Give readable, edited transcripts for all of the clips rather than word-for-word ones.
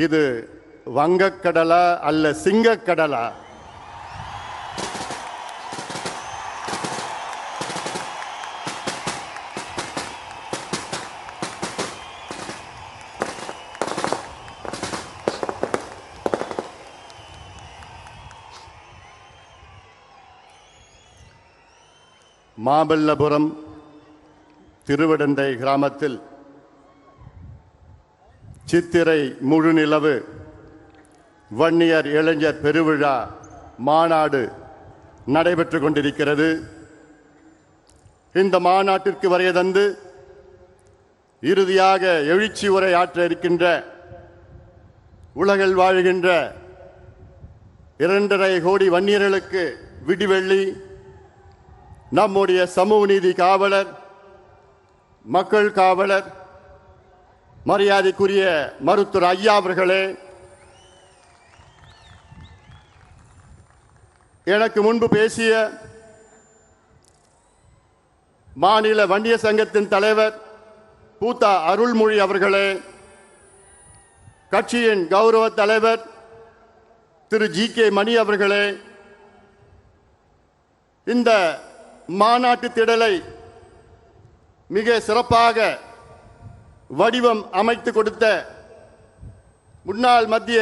இது வங்கக்கடலா அல்ல சிங்கக்கடலா? மாமல்லபுரம் திருவிடந்தை கிராமத்தில் சித்திரை முழுநிலவு வன்னியர் இளைஞர் பெருவிழா மாநாடு நடைபெற்று கொண்டிருக்கிறது. இந்த மாநாட்டிற்கு வருகை தந்து இறுதியாக எழுச்சி உரை ஆற்ற இருக்கின்ற உலகில் வாழ்கின்ற 2.5 கோடி வன்னியர்களுக்கு விடிவெள்ளி நம்முடைய சமூக நீதி காவலர், மக்கள் காவலர், மரியாதைக்குரிய மருத்துவர் ஐயா அவர்களே, எனக்கு முன்பு பேசிய மாநில வன்னிய சங்கத்தின் தலைவர் பூத்தா அருள்மொழி அவர்களே, கட்சியின் கௌரவ தலைவர் திரு ஜி.கே. மணி அவர்களே, இந்த மாநாட்டு திடலை மிக சிறப்பாக வடிவம் அமைத்து கொடுத்த முன்னாள் மத்திய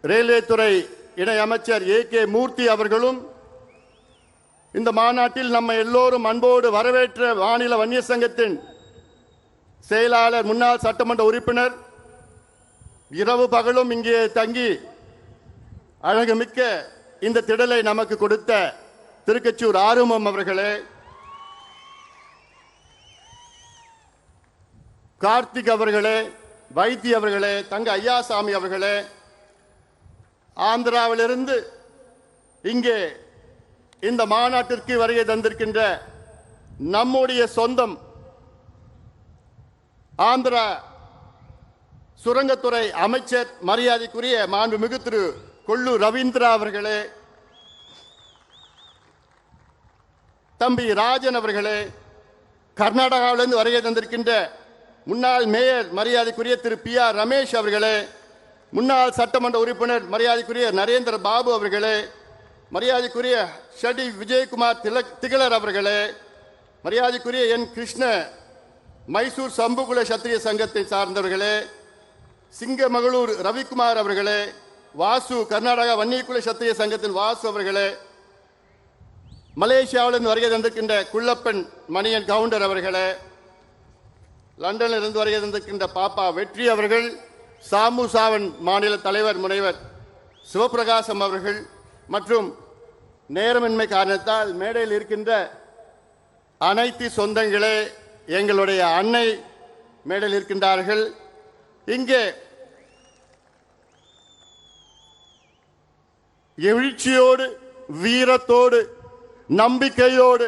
ரயில்வே துறை இணை அமைச்சர் ஏ.கே. மூர்த்தி அவர்களும், இந்த மாநாட்டில் நம்ம எல்லோரும் அன்போடு வரவேற்ற மாநில வன்னியர் சங்கத்தின் செயலாளர், முன்னாள் சட்டமன்ற உறுப்பினர், இரவு பகலும் இங்கே தங்கி அழகுமிக்க இந்த திடலை நமக்கு கொடுத்த திருக்கச்சூர் ஆறுமுகம் அவர்களே, கார்த்திக் அவர்களே, வைத்தி அவர்களே, தங்க ஐயாசாமி அவர்களே, ஆந்திராவிலிருந்து இங்கே இந்த மாநாட்டிற்கு வருகை தந்திருக்கின்ற நம்முடைய சொந்தம் ஆந்திரா சுரங்கத்துறை அமைச்சர் மரியாதைக்குரிய மாண்புமிகு திரு கொல்லு ரவீந்திரா அவர்களே, தம்பி ராஜன் அவர்களே, கர்நாடகாவிலிருந்து வருகை தந்திருக்கின்ற முன்னாள் மேயர் மரியாதைக்குரிய திரு பி.ஆர். ரமேஷ் அவர்களே, முன்னாள் சட்டமன்ற உறுப்பினர் மரியாதைக்குரிய நரேந்திர பாபு அவர்களே, மரியாதைக்குரிய ஷடி விஜயகுமார் திகழர் அவர்களே, மரியாதைக்குரிய என் கிருஷ்ண மைசூர் சம்புகுல சத்திரிய சங்கத்தை சார்ந்தவர்களே, சிங்கமகளூர் ரவிக்குமார் அவர்களே, வாசு கர்நாடகா வன்னியகுல சத்திரிய சங்கத்தின் வாசு அவர்களே, மலேசியாவிலிருந்து வருகை தந்திருக்கின்ற குள்ளப்பன் மணியன் கவுண்டர் அவர்களே, லண்டனில் இருந்து வருகை தந்திருக்கின்ற பாப்பா வெற்றி அவர்கள், சாமுசாவன் மாநில தலைவர் முனைவர் சிவபிரகாசம் அவர்கள் மற்றும் நேரமின்மை காரணத்தால் மேடையில் இருக்கின்ற அனைத்து சொந்தங்களே, எங்களுடைய அன்னை மேடையில் இருக்கின்றார்கள். இங்கே எழுச்சியோடு, வீரத்தோடு, நம்பிக்கையோடு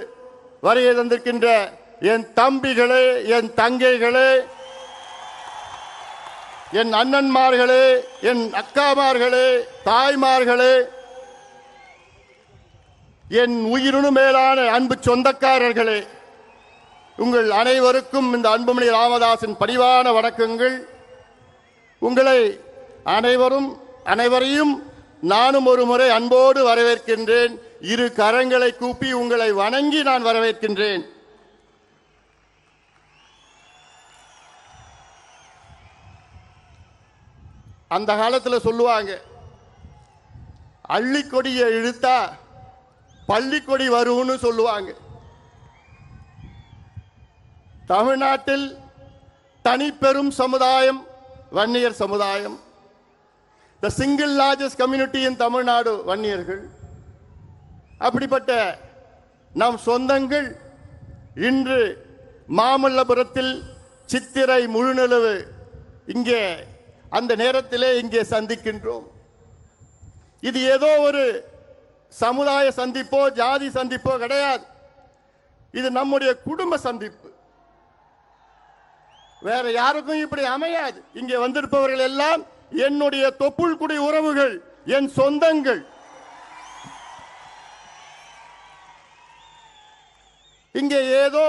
வருகை தந்திருக்கின்ற என் தம்பிகளே, என் தங்கைகளே, என் அண்ணன்மார்களே, என் அக்காமார்களே, தாய்மார்களே, என் உயிரினு மேலான அன்பு சொந்தக்காரர்களே, உங்கள் அனைவருக்கும் இந்த அன்புமணி ராமதாசின் பணிவான வணக்கங்கள். உங்களை அனைவரையும் நானும் ஒரு முறை அன்போடு வரவேற்கின்றேன். இரு கரங்களை கூப்பி உங்களை வணங்கி நான் வரவேற்கின்றேன். அந்த காலத்தில் சொல்லுவாங்க, அள்ளிக்கொடியை இழுத்தா பள்ளிக்கொடி வரும்னு சொல்லுவாங்க. தமிழ்நாட்டில் தனிப்பெரும் சமுதாயம் வன்னியர் சமுதாயம். The single largest community in Tamil Nadu வன்னியர்கள். அப்படிப்பட்ட நம் சொந்தங்கள் இன்று மாமல்லபுரத்தில் சித்திரை முழுநிலவு இங்கே அந்த நேரத்திலே இங்கே சந்திக்கின்றோம். இது ஏதோ ஒரு சமுதாய சந்திப்போ ஜாதி சந்திப்போ கிடையாது. இது நம்முடைய குடும்ப சந்திப்பு. வேற யாருக்கும் இப்படி அமையாது. இங்கே வந்திருப்பவர்கள் எல்லாம் என்னுடைய தொப்புள் குடி உறவுகள், என் சொந்தங்கள். இங்கே ஏதோ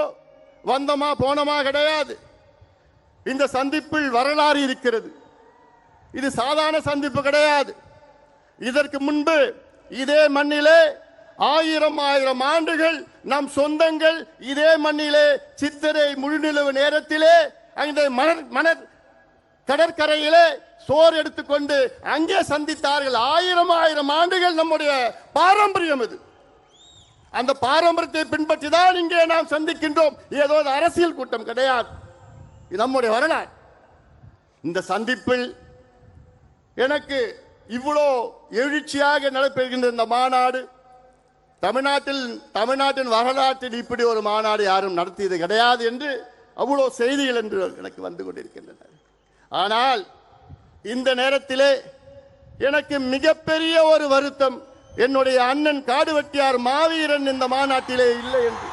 வந்தமா போனமா கிடையாது. இந்த சந்திப்பில் வரலாறு இருக்கிறது. இது சாதாரண சந்திப்பு கிடையாது. இதற்கு முன்பு இதே மண்ணிலே ஆயிரம் ஆண்டுகள் நம் சொந்தங்கள் இதே மண்ணிலே சித்திரை முழுநிலவு நேரத்திலே அந்த மணர் கடற்கரையிலே சோறு எடுத்துக்கொண்டு அங்கே சந்தித்தார்கள். ஆயிரம் ஆண்டுகள் நம்முடைய பாரம்பரியம் இது. அந்த பாரம்பரியத்தை பின்பற்றி தான் இங்கே நாம் சந்திக்கின்றோம். ஏதோ அரசியல் கூட்டம் கிடையாது, நம்முடைய வரலாறு. இந்த சந்திப்பில் எனக்கு இவ்வளோ எழுச்சியாக நடைபெறுகின்ற இந்த மாநாடு, தமிழ்நாட்டின் வரலாற்றில் இப்படி ஒரு மாநாடு யாரும் நடத்தியது கிடையாது என்று அவ்வளோ செய்திகள் என்று எனக்கு வந்து கொண்டிருக்கின்றன. ஆனால் இந்த நேரத்திலே எனக்கு மிகப்பெரிய ஒரு வருத்தம், என்னுடைய அண்ணன் காடுவெட்டியார் மாவீரன் இந்த மாநாட்டிலே இல்லை என்று.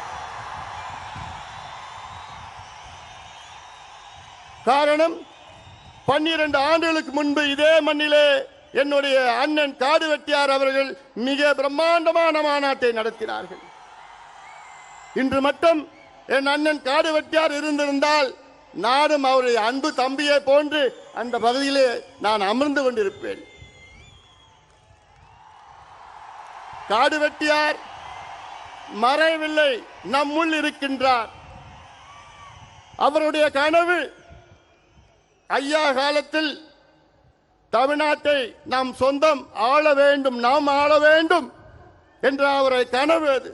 காரணம், 12 ஆண்டுகளுக்கு முன்பு இதே மண்ணிலே என்னுடைய அண்ணன் காடுவெட்டியார் அவர்கள் மிக பிரம்மாண்டமான மாநாட்டை நடத்தினார்கள். இன்று மட்டும் என் அண்ணன் காடுவெட்டியார் இருந்திருந்தால் நானும் அவருடைய அன்பு தம்பியை போன்று அந்த பகுதியிலே நான் அமர்ந்து கொண்டிருப்பேன். காடுவெட்டியார் மறைவில்லை, நம்முள் இருக்கின்றார். அவருடைய கனவு ஐயா காலத்தில் தமிழ்நாட்டை நாம் சொந்தம் ஆள வேண்டும், நாம் ஆள வேண்டும் என்ற அவருடைய கனவு அது.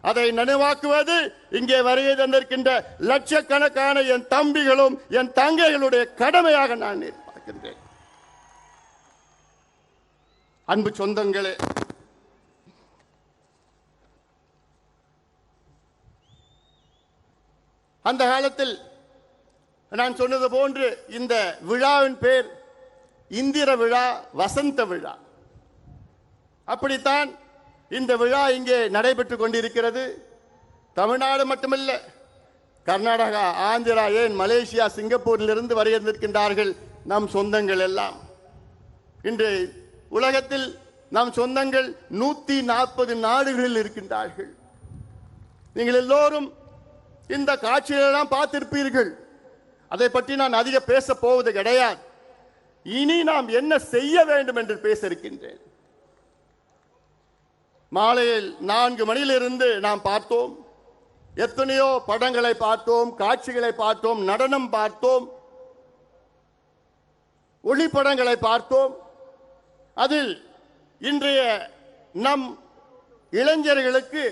அதை நினைவாக்குவது இங்கே வருகை தந்திருக்கின்ற லட்சக்கணக்கான என் தம்பிகளும் என் தங்கைகளுடைய கடமையாக நான் பார்க்கின்றேன். அன்பு சொந்தங்களே, அந்த காலத்தில் நான் சொன்னது போன்று இந்த விழாவின் பேர் இந்திர விழா, வசந்த விழா. அப்படித்தான் இந்த விழா இங்கே நடைபெற்றுக் கொண்டிருக்கிறது. தமிழ்நாடு மட்டுமல்ல, கர்நாடகா, ஆந்திரா, ஏன் மலேசியா, சிங்கப்பூரிலிருந்து வருகின்றிருக்கின்றார்கள் நம் சொந்தங்கள் எல்லாம். இன்று உலகத்தில் நம் சொந்தங்கள் 140 நாடுகளில் இருக்கின்றார்கள். நீங்கள் எல்லோரும் இந்த காட்சிகளெல்லாம் பார்த்திருப்பீர்கள். அதை பற்றி நான் அதிக பேச போவது கிடையாது. இனி நாம் என்ன செய்ய வேண்டும் என்று பேச இருக்கின்றேன். மாலையில் 4 மணியிலிருந்து நாம் பார்த்தோம், எத்தனையோ படங்களை பார்த்தோம், காட்சிகளை பார்த்தோம், நடனம் பார்த்தோம், ஒளிப்படங்களை பார்த்தோம். அதில் இன்றைய நம் இளைஞர்களுக்கு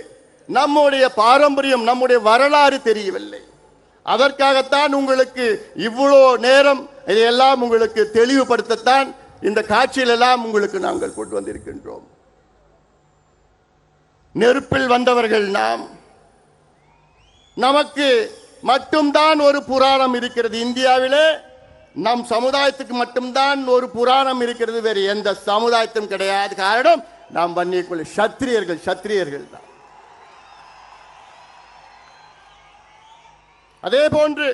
நம்முடைய பாரம்பரியம், நம்முடைய வரலாறு தெரியவில்லை. அதற்காகத்தான் உங்களுக்கு இவ்வளோ நேரம் இதையெல்லாம் உங்களுக்கு தெளிவுபடுத்தத்தான் இந்த காட்சியிலெல்லாம் உங்களுக்கு நாங்கள் கொண்டு வந்திருக்கின்றோம். நெருப்பில் வந்தவர்கள் நாம். நமக்கு மட்டும்தான் ஒரு புராணம் இருக்கிறது. இந்தியாவிலே நம் சமுதாயத்துக்கு மட்டும்தான் ஒரு புராணம் இருக்கிறது, வேறு எந்த சமுதாயத்தும் கிடையாது. காரணம், நாம் வன்னியக்குள்ள சத்திரியர்கள் தான். அதே போன்று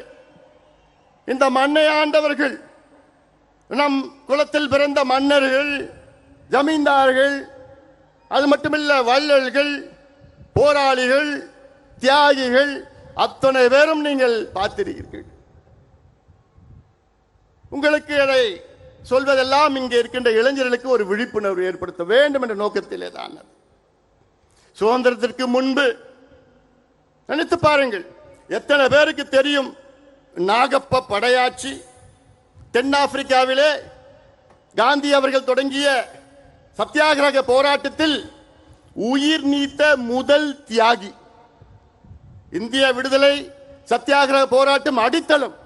இந்த மண்ணை ஆண்டவர்கள், நம் குலத்தில் பிறந்த மன்னர்கள், ஜமீன்தார்கள், அது மட்டுமில்ல வள்ளல்கள், போராளிகள், தியாகிகள், அத்தனை பேரும் நீங்கள் பார்த்திருக்கிறீர்கள். உங்களுக்கு அதை சொல்வதெல்லாம் இங்கே இருக்கின்ற இளைஞர்களுக்கு ஒரு விழிப்புணர்வு ஏற்படுத்த வேண்டும் என்ற நோக்கத்திலே தான். சுதந்திரத்திற்கு முன்பு நினைத்து பாருங்கள், எத்தனை பேருக்கு தெரியும் நாகப்ப படையாட்சி? தென்னாப்பிரிக்காவிலே காந்தி அவர்கள் தொடங்கிய சத்தியாகிரக போராட்டத்தில் உயிர் நீத்த முதல் தியாகி. இந்திய விடுதலை சத்தியாகிரக போராட்டம் அடித்தளம்.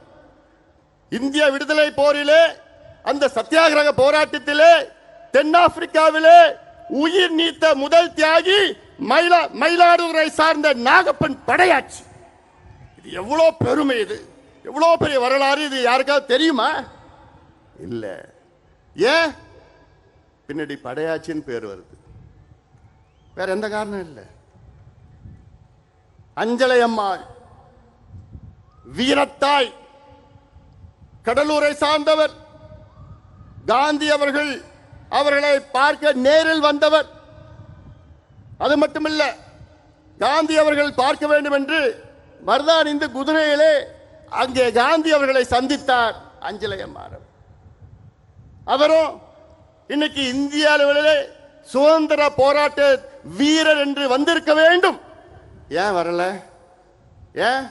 இந்திய விடுதலை போரிலே, அந்த சத்தியாகிரக போராட்டத்திலே தென்னாப்பிரிக்காவிலே உயிர் நீத்த முதல் தியாகி மயிலாடுதுறை சார்ந்த நாகப்பன் படையாட்சி. இது எவ்வளவு பெருமை, இது எவ்வளவு பெரிய வரலாறு. இது யாருக்காவது தெரியுமா? இல்ல. ஏன்? பின்னாடி படையாச்சின்னு பேர் வருது, வேற எந்த காரணம் இல்லை. அஞ்சலை அம்மாள் வீரத்தாய், கடலூரை சார்ந்தவர். காந்தி அவர்களை பார்க்க நேரில் வந்தவர். அது மட்டுமல்ல, காந்தி அவர்கள் பார்க்க வேண்டும் என்று மருதான் இந்த குதிரையிலே அங்கே காந்தி அவர்களை சந்தித்தார் அஞ்சலை அம்மாள். அவரும் இன்னைக்கு இந்திய அளவிலே சுதந்திர போராட்ட வீரர் என்று வந்திருக்க வேண்டும். ஏன் வரல? ஏன்?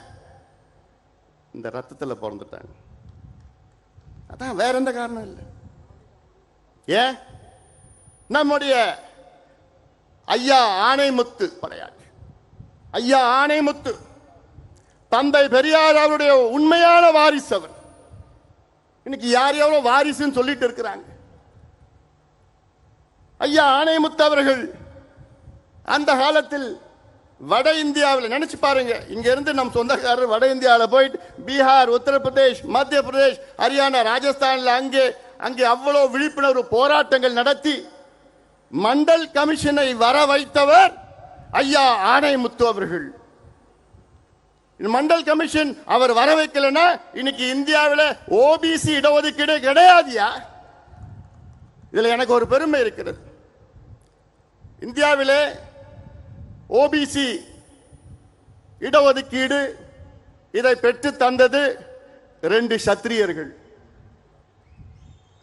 இந்த ரத்தத்தில் பிறந்துட்டாங்க. அதான், வேற எந்த காரணம் இல்லை. ஏன்? நம்முடைய ஐயா ஆணைமுத்து படையாளி, ஐயா ஆணைமுத்து தந்தை பெரியார் அவருடைய உண்மையான வாரிசு. அவர் இன்னைக்கு யார் யாரோ வாரிசுன்னு சொல்லிட்டு இருக்கிறாங்க. ஐயா ஆணைமுத்து அவர்கள் அந்த காலத்தில் வட இந்தியாவில், நினைச்சு பாருங்க, இங்க இருந்து நம் சொந்தக்காரர் வட இந்தியாவில் போயிட்டு பீகார், உத்தரப்பிரதேஷ், மத்திய பிரதேஷ், ஹரியானா, ராஜஸ்தான்ல அங்கே அவ்வளவு விழிப்புணர்வு போராட்டங்கள் நடத்தி மண்டல் கமிஷனை வர வைத்தவர் ஐயா ஆணைமுத்து அவர்கள். மண்டல் கமிஷன் அவர் வர வைக்கலன்னா இன்னைக்கு இந்தியாவில் ஓபிசி இடஒதுக்கீடு கிடையாதுயா. இதுல எனக்கு ஒரு பெருமை இருக்கிறது. இந்தியாவிலே ஓபிசி இடஒதுக்கீடு இதை பெற்று தந்தது 2 சத்திரியர்கள்.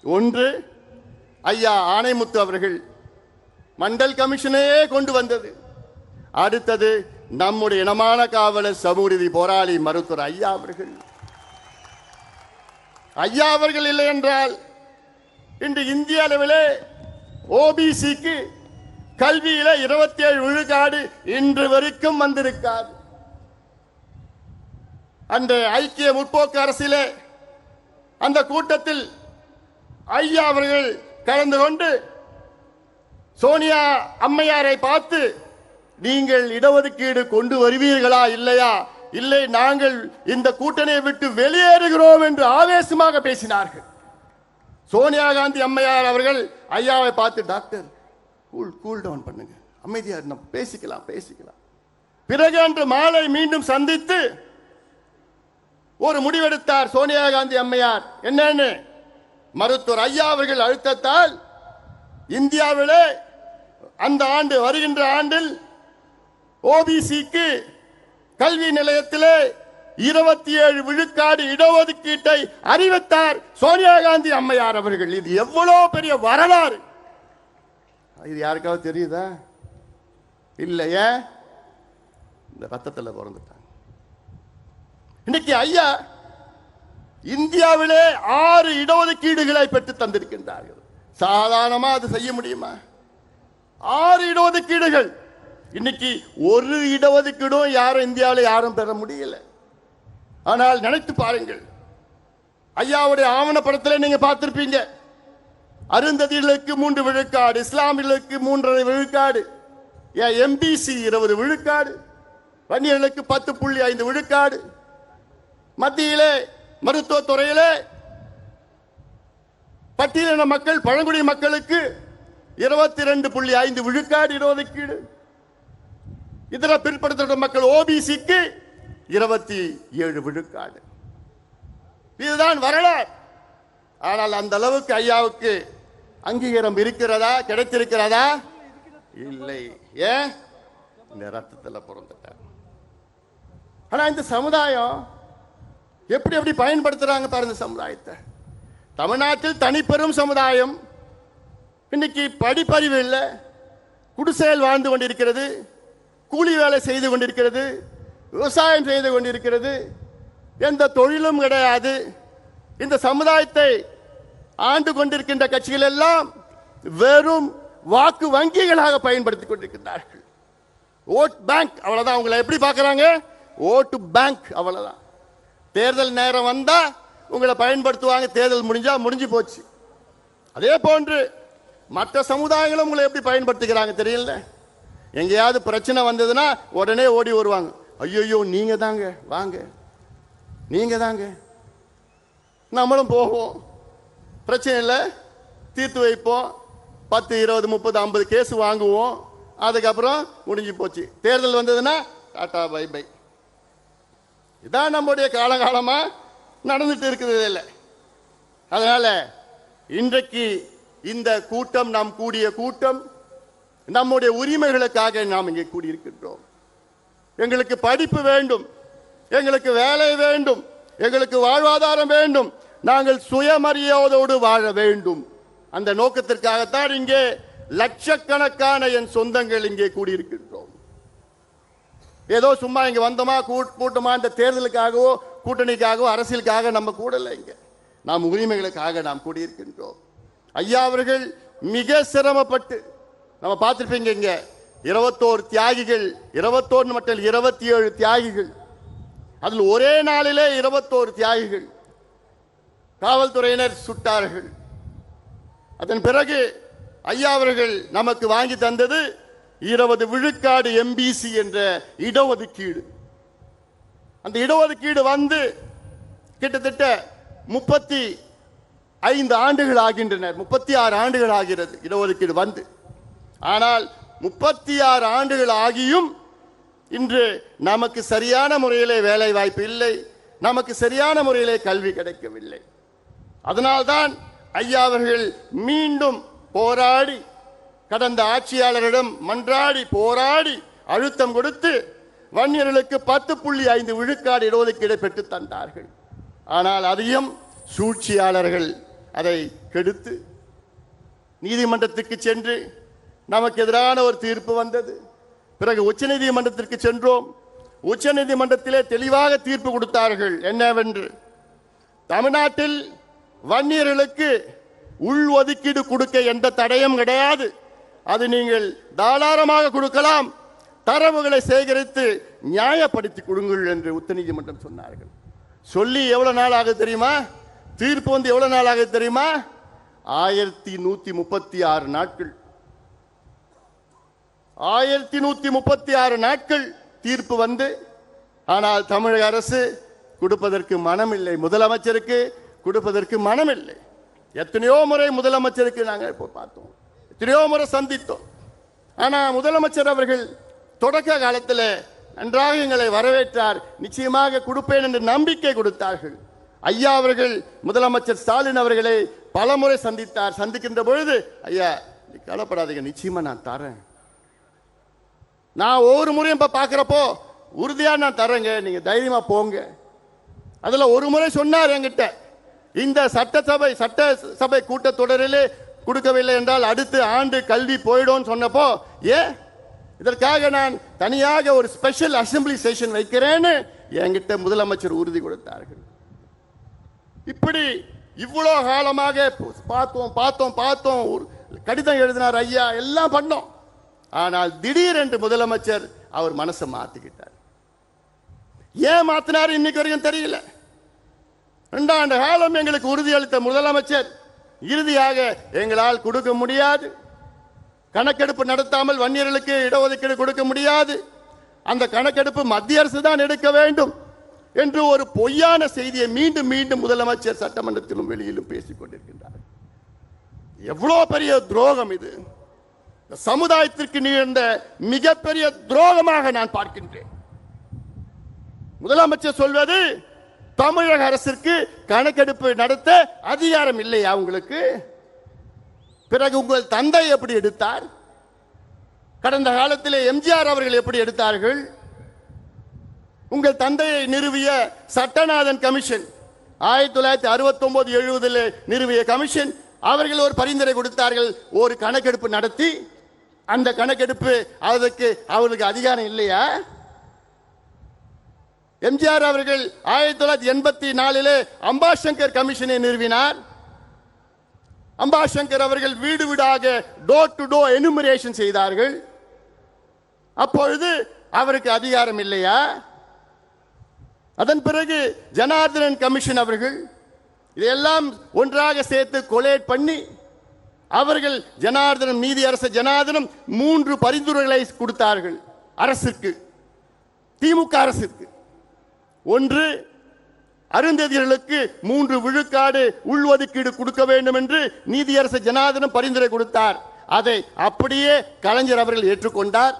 ஒன்று ஐயா ஆணைமுத்து அவர்கள், மண்டல் கமிஷனையே கொண்டு வந்தது. அடுத்தது நம்முடைய இனமான காவலர், சமூக நீதி போராளி மருத்துவர் ஐயா அவர்கள். ஐயா அவர்கள் இல்லை என்றால் இன்று இந்திய அளவிலே ஓபிசிக்கு கல்வியில 27 விழுக்காடு இன்று வரைக்கும் வந்திருக்காது. அந்த ஐக்கிய முற்போக்கு அரசிலே அந்த கூட்டத்தில் ஐயா அவர்கள் கலந்து கொண்டு சோனியா அம்மையாரை பார்த்து, நீங்கள் இடஒதுக்கீடு கொண்டு வருவீர்களா இல்லையா? இல்லை, நாங்கள் இந்த கூட்டணியை விட்டு வெளியேறுகிறோம் என்று ஆவேசமாக பேசினார்கள். சோனியா காந்தி அம்மையார் அவர்கள் ஐயாவை பார்த்து, டாக்டர் கூல் டவுன் பண்ணுங்க, அமைதியா நம்ம பேசிக்கலாம். பிறகு அன்று மாலை மீண்டும் சந்தித்து ஒரு முடிவெடுத்தார் சோனியா காந்தி அம்மையார். என்னன்னு, மருத்துவர் ஐயா அவர்கள் அழுத்தத்தால் இந்தியாவிலே அந்த ஆண்டு, வருகின்ற ஆண்டில் ஓபிசிக்கு கல்வி நிலையத்திலே 27 விழுக்காடு இடஒதுக்கீட்டை அறிவித்தார் சோனியா காந்தி அம்மையார் அவர்கள். இது எவ்வளவு பெரிய வரலாறு! இது யாருக்காவது தெரியுதா? இல்லையே, இந்த ரத்தத்தில் பிறந்துட்டாங்க. இன்னைக்கு ஐயா இந்தியாவிலே 6 இடஒதுக்கீடுகளை பெற்று தந்திருக்கின்றார்கள். சாதாரணமா அது செய்ய முடியுமா? 6 இடஒதுக்கீடுகள். இன்னைக்கு ஒரு இடஒதுக்கீடும் யாரும் இந்தியாவில் யாரும் பெற முடியல. ஆனால் நினைத்து பாருங்கள், ஐயாவுடைய ஆவணப்படத்தில் நீங்க பார்த்திருப்பீங்க, அருந்ததிகளுக்கு 3 விழுக்காடு, இஸ்லாமியர்களுக்கு 3.5 விழுக்காடு, எம்பிசி 20 விழுக்காடு, வன்னியர்களுக்கு 10.5 விழுக்காடு, மத்தியிலே மருத்துவத்துறையிலே பட்டியலின மக்கள், பழங்குடி மக்களுக்கு 22.5 விழுக்காடு இடஒதுக்கீடு, இதர பிற்படுத்தப்பட்ட மக்கள் ஓபிசிக்கு 27 விழுக்காடு. இதுதான் வரலாறு. ஆனால் அந்த அளவுக்கு ஐயாவுக்கு அங்கீகாரம் இருக்கிறதா, கிடைத்திருக்கிறதா? இல்லை. ஏன்? இந்த ரத்தத்தில் பிறந்துட்டார். ஆனா இந்த சமுதாயம் எப்படி பயன்படுத்துறாங்க பாருங்க சமுதாயத்தை. தமிழ்நாட்டில் தனிப்பெரும் சமுதாயம் இன்னைக்கு படிப்பறிவு இல்லை, குடிசையில் வாழ்ந்து கொண்டிருக்கிறது, கூலி வேலை செய்து கொண்டிருக்கிறது, விவசாயம் செய்து கொண்டிருக்கிறது, எந்த தொழிலும் கிடையாது. இந்த சமுதாயத்தை ஆண்டு கொண்டிருக்கின்ற கட்சிகள் எல்லாம் வெறும் வாக்கு வங்கிகளாக பயன்படுத்திக் கொண்டிருக்கிறார்கள். ஓட் பேங்க், அவ்வளவுதான். அவங்களை எப்படி பார்க்கறாங்க? ஓட்டு பேங்க், அவ்வளவுதான். தேர்தல் நேரம் வந்தா உங்களை பயன்படுத்துவாங்க, தேர்தல் முடிஞ்சு போச்சு. அதே போன்று மற்ற சமுதாயங்களும் உங்களை எப்படி பயன்படுத்துகிறாங்க தெரியல. எங்கேயாவது பிரச்சனை வந்ததுன்னா உடனே ஓடி வருவாங்க. ஐயோ நீங்க தாங்க, வாங்க, நீங்க தாங்க. நம்மளும் போவோம், பிரச்சனை இல்லை, தீர்த்து வைப்போம், 10, 20, 30, 50 கேஸ் வாங்குவோம். அதுக்கப்புறம் முடிஞ்சு போச்சு. தேர்தல் வந்ததுன்னா டாடா பை பை. இதான் நம்முடைய காலகாலமா நடந்துட்டு இருக்குது. இல்லை, அதனால இன்றைக்கு இந்த கூட்டம், நாம் கூடிய கூட்டம், நம்முடைய உரிமைகளுக்காக நாம் இங்கே கூடியிருக்கின்றோம். எங்களுக்கு படிப்பு வேண்டும், எங்களுக்கு வேலை வேண்டும், எங்களுக்கு வாழ்வாதாரம் வேண்டும், நாங்கள் சுயமரியாதையோடு வாழ வேண்டும். அந்த நோக்கத்திற்காகத்தான் இங்கே லட்சக்கணக்கான என் சொந்தங்கள் இங்கே கூடியிருக்கின்றோம். ஏதோ சும்மா இங்க வந்தோமா கூட்டமா இந்த தேர்தலுக்காகவோ கூட்டணிக்காகவோ அரசியலுக்காக நம்ம கூடல. இங்க நாம் உரிமைகளுக்காக நாம் கூடியிருக்கின்றோம். ஐயா அவர்கள் மிக சிரமப்பட்டு நம்ம பார்த்திருப்பீங்க, இங்க 21 தியாகிகள், 21 மட்டும் 27 தியாகிகள், அதில் ஒரே நாளிலே 21 தியாகிகள் காவல்துறையினர் சுட்டார்கள். அதன் பிறகு ஐயா அவர்கள் நமக்கு வாங்கி தந்தது 20 விழுக்காடு எம்பிசி என்ற இடஒதுக்கீடு. அந்த இடஒதுக்கீடு வந்து கிட்டத்தட்ட 35 ஆண்டுகள் ஆகின்றன, 36 ஆண்டுகள் ஆகிறது இடஒதுக்கீடு வந்து. ஆனால் 36 ஆண்டுகள் ஆகியும் இன்று நமக்கு சரியான முறையிலே வேலை வாய்ப்பு இல்லை, நமக்கு சரியான முறையிலே கல்வி கிடைக்கவில்லை. அதனால்தான் ஐயா அவர்கள் மீண்டும் போராடி, கடந்த ஆட்சியாளரிடம் மன்றாடி போராடி அழுத்தம் கொடுத்து வன்னியர்களுக்கு 10.5 விழுக்காடு இடஒதுக்கீடு பெற்று தந்தார்கள். ஆனால் அதையும் சூழ்ச்சியாளர்கள் அதை கெடுத்து நீதிமன்றத்துக்கு சென்று நமக்கு எதிரான ஒரு தீர்ப்பு வந்தது. பிறகு உச்சநீதிமன்றத்திற்கு சென்றோம். உச்சநீதிமன்றத்திலே தெளிவாக தீர்ப்பு கொடுத்தார்கள். என்னவென்று, தமிழ்நாட்டில் வன்னியர்களுக்கு உள் ஒதுக்கீடு கொடுக்க எந்த தடையும் கிடையாது, அது நீங்கள் தாராளமாக கொடுக்கலாம், தரவுகளை சேகரித்து நியாயப்படுத்தி கொடுங்கள் என்று உச்சநீதிமன்றம் சொன்னார்கள். சொல்லி எவ்வளவு நாள் ஆகுது தெரியுமா? தீர்ப்பு வந்து எவ்வளவு நாள் ஆகுது தெரியுமா? 1136 நாட்கள். 1136 நாட்கள் தீர்ப்பு வந்து, ஆனால் தமிழக அரசு கொடுப்பதற்கு மனமில்லை, முதலமைச்சருக்கு கொடுப்பதற்கு மனமில்லை. எத்தனையோ முறை முதலமைச்சருக்கு நாங்கள் இப்போ பார்த்தோம், எத்தனையோ முறை சந்தித்தோம். ஆனால் முதலமைச்சர் அவர்கள் தொடக்க காலத்தில் நன்றாக எங்களை வரவேற்றார், நிச்சயமாக கொடுப்பேன் என்று நம்பிக்கை கொடுத்தார்கள். ஐயா அவர்கள் முதலமைச்சர் ஸ்டாலின் அவர்களை பல முறை சந்தித்தார். சந்திக்கின்ற பொழுது, ஐயா கவலைப்படாதீங்க, நிச்சயமா நான் தரேன், நான் ஒவ்வொரு முறையும் இப்ப பார்க்கிறப்போ உறுதியா நான் தரேங்க, நீங்க தைரியமா போங்க. அதுல ஒரு முறை சொன்னார் என்கிட்ட, இந்த சட்டசபை கூட்டத்தொடரிலே கொடுக்கவில்லை என்றால் அடுத்த ஆண்டு கல்வி போயிடும் சொன்னப்போ, ஏன் இதற்காக நான் தனியாக ஒரு ஸ்பெஷல் அசெம்பிளி செஷன் வைக்கிறேன்னு என்கிட்ட முதலமைச்சர் உறுதி கொடுத்தார்கள். இப்படி இவ்வளவு காலமாக பார்த்தோம், கடிதம் எழுதினார் ஐயா, எல்லாம் பண்ணோம். ஆனால் திடீரென்று முதலமைச்சர் அவர் மனசை மாத்திக்கிட்டார். ஏன் மாத்தினார் இன்னைக்கு வரைக்கும் தெரியல. 2 ஆண்டு காலம் எங்களுக்கு உறுதி அளித்த முதலமைச்சர் இறுதியாக எங்களால் கொடுக்க முடியாது, கணக்கெடுப்பு நடத்தாமல் வன்னியர்களுக்கு இடஒதுக்கீடு கொடுக்க முடியாது, அந்த கணக்கெடுப்பு மத்திய அரசு தான் எடுக்க வேண்டும் என்று ஒரு பொய்யான செய்தியை மீண்டும் மீண்டும் முதலமைச்சர் சட்டமன்றத்திலும் வெளியிலும் பேசிக் கொண்டிருக்கின்றார். எவ்வளவு பெரிய துரோகம் இது! சமுதாயத்திற்கு நிகழ்ந்த மிகப்பெரிய துரோகமாக நான் பார்க்கின்றேன். முதலமைச்சர் சொல்வது, தமிழக அரசிற்கு கணக்கெடுப்பு நடத்த அதிகாரம் இல்லையா உங்களுக்கு? பிறகு உங்கள் தந்தை எப்படி எடுத்தார்? கடந்த காலத்திலே எம்ஜிஆர் அவர்கள் எப்படி எடுத்தார்கள்? உங்கள் தந்தையை நிறுவிய சட்டநாதன் கமிஷன் 1969-70 நிறுவிய கமிஷன், அவர்கள் ஒரு பரிந்துரை கொடுத்தார்கள், ஒரு கணக்கெடுப்பு நடத்தி அந்த கணக்கெடுப்பு அதற்கு அவர்களுக்கு அதிகாரம் இல்லையா? எம்ஜிஆர் அவர்கள் 1984 அம்பாசங்கர் கமிஷனை நிறுவினார். அம்பாசங்கர் அவர்கள் வீடு வீடாக டோர் டு டோர் எனுமரேஷன் செய்தார்கள். அப்பொழுது அவருக்கு அதிகாரம் இல்லையா? அதன் பிறகு ஜனார்தனன் கமிஷன் அவர்கள் இதையெல்லாம் ஒன்றாக சேர்த்து கொலேட் பண்ணி அவர்கள் ஜனார்தனம், நீதி அரசு ஜனார்தனம் 3 பரிந்துரைகளை கொடுத்தார்கள் அரசுக்கு, திமுக அரசுக்கு. ஒன்று, அருந்ததியர்களுக்கு 3 விழுக்காடு உள்ஒதுக்கீடு கொடுக்க வேண்டும் என்று நீதியரசர் ஜனார்தனம் பரிந்துரை கொடுத்தார். அதை அப்படியே கலைஞர் அவர்கள் ஏற்றுக்கொண்டார்,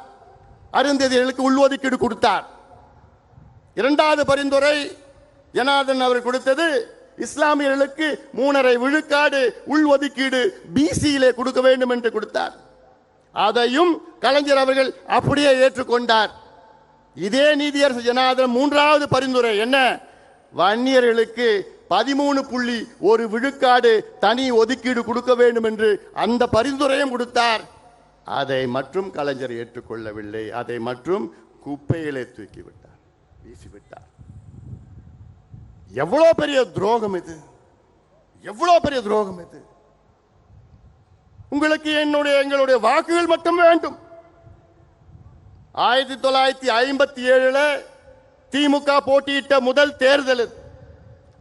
அருந்ததியர்களுக்கு உள்ஒதுக்கீடு கொடுத்தார். 2வது பரிந்துரை ஜனார்தன் அவர்கள் கொடுத்தது, இஸ்லாமியர்களுக்கு 3.5 விழுக்காடு உள்ஒதுக்கீடு பிசியிலே கொடுக்க வேண்டும் என்று கொடுத்தார். அதையும் கலைஞர் அவர்கள் அப்படியே ஏற்றுக்கொண்டார். இதே நீதியரசர் ஜனார்தன் 3வது பரிந்துரை என்ன, வன்னியர்களுக்கு 13.1 விழுக்காடு தனி ஒதுக்கீடு கொடுக்க வேண்டும் என்று அந்த பரிந்துரையும் கொடுத்தார். அதை மற்றும் கலைஞர் ஏற்றுக்கொள்ளவில்லை. அதை மற்றும் குப்பைகளை தூக்கிவிட்டார், வீசிவிட்டார். எவ்வளவு பெரிய துரோகம் இது! எவ்வளவு பெரிய துரோகம் இது! உங்களுக்கு எங்களுடைய வாக்குகள் மட்டும் வேண்டும். 1957 திமுக போட்டியிட்ட முதல் தேர்தல்.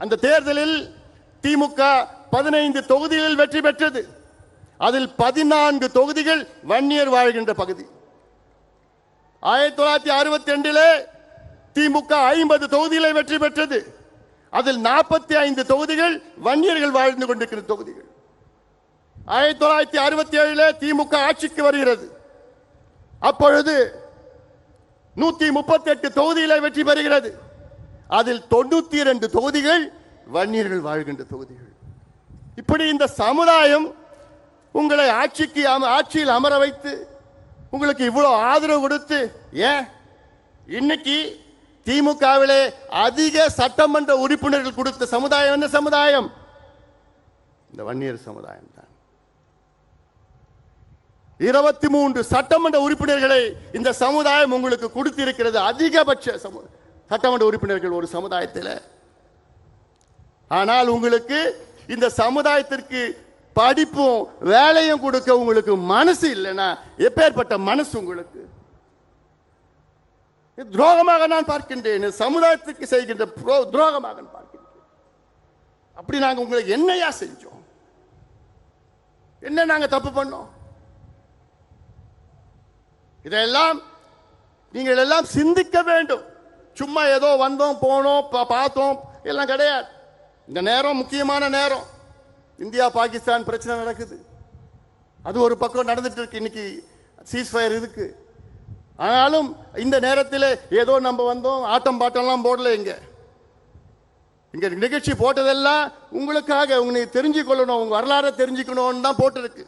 அந்த தேர்தலில் திமுக 15 தொகுதிகளில் வெற்றி பெற்றது. அதில் 14 தொகுதிகள் வன்னியர் வாழ்கின்ற பகுதி. 1962 திமுக 50 தொகுதிகளை வெற்றி பெற்றது. அதில் 45 தொகுதிகள் வன்னியர்கள் வாழ்ந்து கொண்டிருக்கிற தொகுதிகள். 1967 திமுக ஆட்சிக்கு வருகிறது. அப்பொழுது 138 தொகுதிகளை வெற்றி பெறுகிறது. அதில் 92 தொகுதிகள் வன்னியர்கள் வாழ்கின்ற தொகுதிகள். இப்படி இந்த சமுதாயம் உங்களை ஆட்சியில் அமர வைத்து உங்களுக்கு இவ்வளவு ஆதரவு கொடுத்து, ஏன் இன்னைக்கு திமுகவிலே அதிக சட்டமன்ற உறுப்பினர்கள் கொடுத்த சமுதாயம் என்ன சமுதாயம்? இந்த வன்னியர் சமுதாயம் தான். 23 சட்டமன்ற உறுப்பினர்களை இந்த சமுதாயம் உங்களுக்கு கொடுத்திருக்கிறது. அதிகபட்ச சட்டமன்ற உறுப்பினர்கள் ஒரு சமுதாயத்தில். ஆனால் உங்களுக்கு இந்த சமுதாயத்திற்கு படிப்பும் வேலையும் கொடுக்க உங்களுக்கு மனசு இல்லைன்னா எப்பேற்பட்ட மனசு உங்களுக்கு? துரோகமாக நான் பார்க்கின்றேன். சமுதாயத்துக்கு செய்கின்ற துரோகமாக பார்க்கின்றேன். அப்படி நாங்க உங்களுக்கு என்னையா செஞ்சோம்? என்ன நாங்க தப்பு பண்ணோம்? இதெல்லாம் நீங்கள் எல்லாம் சிந்திக்க வேண்டும். சும்மா ஏதோ வந்தோம் போனோம் பார்த்தோம் எல்லாம் கிடையாது. இந்த நேரம் முக்கியமான நேரம். இந்தியா பாகிஸ்தான் பிரச்சனை நடக்குது. அது ஒரு பக்கம் நடந்துட்டு இருக்கு. இன்னைக்கு சீஸ்ஃபயர் இருக்கு. ஆனாலும் இந்த நேரத்தில் ஏதோ நம்ம வந்தோம் ஆட்டம் பாட்டம்லாம் போடல. இங்க நிகழ்ச்சி போட்டதெல்லாம் உங்களுக்காக, உங்களுக்கு தெரிஞ்சுக்கொள்ளணும், உங்க வரலாறை தெரிஞ்சுக்கணும்னு தான் போட்டிருக்கு.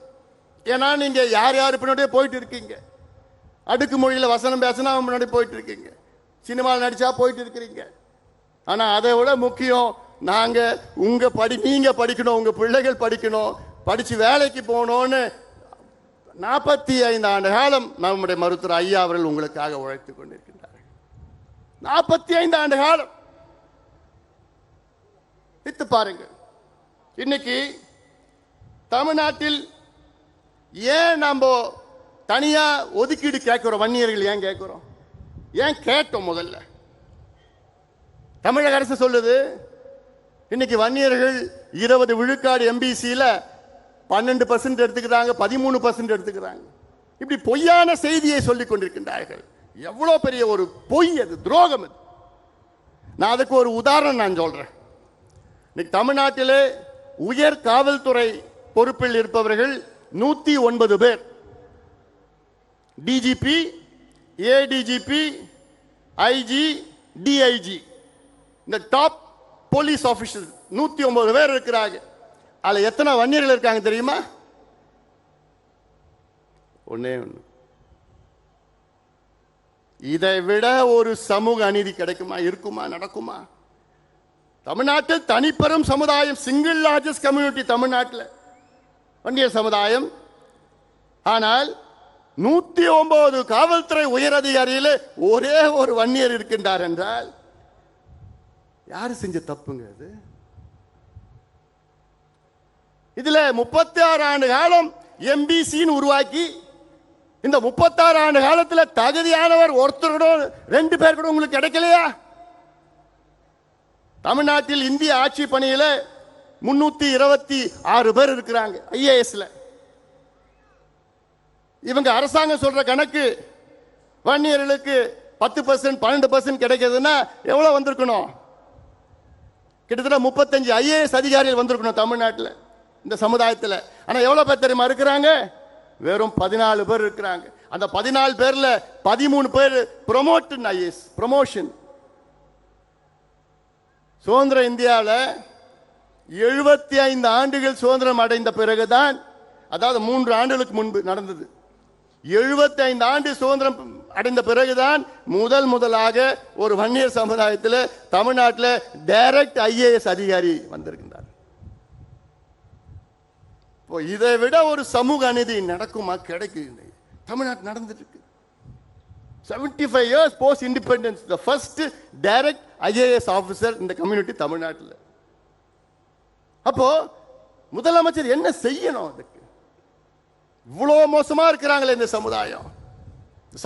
ஏன்னா நீங்க யார் யார் பின்னாடியே போயிட்டு இருக்கீங்க. அடுக்கு மொழியில் வசனம் பேசினா முன்னாடி போயிட்டு இருக்கீங்க. சினிமாவில் நடிச்சா போயிட்டு இருக்கிறீங்க. ஆனா அதை விட முக்கியம், நீங்க படிக்கணும், உங்க பிள்ளைகள் படிக்கணும், படிச்சு வேலைக்கு போகணும்னு 45 ஆண்டு காலம் நம்முடைய மருத்துவர் ஐயா அவர்கள் உங்களுக்காக உழைத்துக் கொண்டிருக்கின்றார்கள். 45 ஆண்டு காலம் வித்து பாருங்க. இன்னைக்கு தமிழ்நாட்டில் ஏன் நம்ம தனியா ஒதுக்கீடு கேட்கிறோம்? வன்னியர்கள் ஏன் கேட்கிறோம்? ஏன் கேட்டோம்? முதல்ல தமிழக அரசு சொல்லுது, இன்னைக்கு வன்னியர்கள் 20 விழுக்காடு எம்பிசியில 12% எடுத்துக்கிறாங்க, 13% எடுத்துக்கிறாங்க. இப்படி பொய்யான செய்தியை சொல்லிக் கொண்டிருக்கின்றார்கள். எவ்வளவு பெரிய ஒரு பொய் அது, துரோகம் அது. நான் அதுக்கு ஒரு உதாரணம் நான் சொல்றேன். இன்னைக்கு தமிழ்நாட்டிலே உயர் காவல்துறை பொறுப்பில் இருப்பவர்கள் 109 பேர். டிஜிபி, ஏடிஜிபி, ஐஜி, டிஐஜி, இந்த டாப் போலீஸ் ஆபீசர் 109 பேர் இருக்கிறாங்க. அதுல எத்தனை வன்னியர்கள் இருக்காங்க தெரியுமா? ஒண்ணே ஒண்ணு. இதை விட ஒரு சமூக அநீதி கிடைக்குமா? இருக்குமா? நடக்குமா? தமிழ்நாட்டில் தனிப்பெரும் சமுதாயம், சிங்கிள் லார்ஜஸ்ட் கம்யூனிட்டி தமிழ்நாட்டில் வன்னியர் சமுதாயம். ஆனால் 109 காவல்துறை உயர் அதிகாரியில் ஒரே ஒரு வன்னியர் இருக்கின்றார் என்றால் யாரு செஞ்ச தப்புங்க அது? இதுல 36 ஆண்டு காலம் எம்பிசின்னு உருவாக்கி, இந்த 36 ஆண்டு காலத்தில் தகுதியானவர் ஒருத்தர் கூட, 2 பேர் கூட உங்களுக்கு கிடைக்கலையா? தமிழ்நாட்டில் இந்திய ஆட்சி பணியில 326 பேர் இருக்கிறாங்க ஐஏஎஸ்ல. இவங்க அரசாங்கம் சொல்ற கணக்கு வன்னியர்களுக்கு 10% 12% கிடைக்கிறதுனா எவ்வளவு வந்திருக்கணும்? கிட்டத்தட்ட 35 ஐஏஎஸ் அதிகாரிகள் வந்திருக்கணும் தமிழ்நாட்டில், இந்த சமுதாயத்தில். ஆனா எவ்வளவு பேர் தெரியுமா இருக்கிறாங்க? வெறும் 14 பேர் இருக்கிறாங்க. அந்த 14 பேர்ல 13 பேர் ப்ரொமோஷன், ஐஏஎஸ் ப்ரொமோஷன். சுதந்திர இந்தியாவில் 75 ஆண்டுகள் சுதந்திரம் அடைந்த பிறகுதான், அதாவது 3 ஆண்டுகளுக்கு முன்பு நடந்தது. 75 ஆண்டு சுதந்திரம் அடைந்த பிறகுதான் முதலாக ஒரு வன்னியர் சமுதாயத்தில் தமிழ்நாட்டில் டைரக்ட் IAS அதிகாரி வந்திருக்கின்றார். இதை விட ஒரு சமூக அநீதி நடக்குமா? கிடைக்குது. தமிழ்நாட்டில் நடந்துட்டு இருக்கு. 75 years post independence, the first direct IAS officer in the community தமிழ்நாட்டில். அப்போ முதலமைச்சர் என்ன செய்யணும்? அதுக்கு இவ்வளவு மோசமா இருக்கிறாங்களே இந்த சமுதாயம்.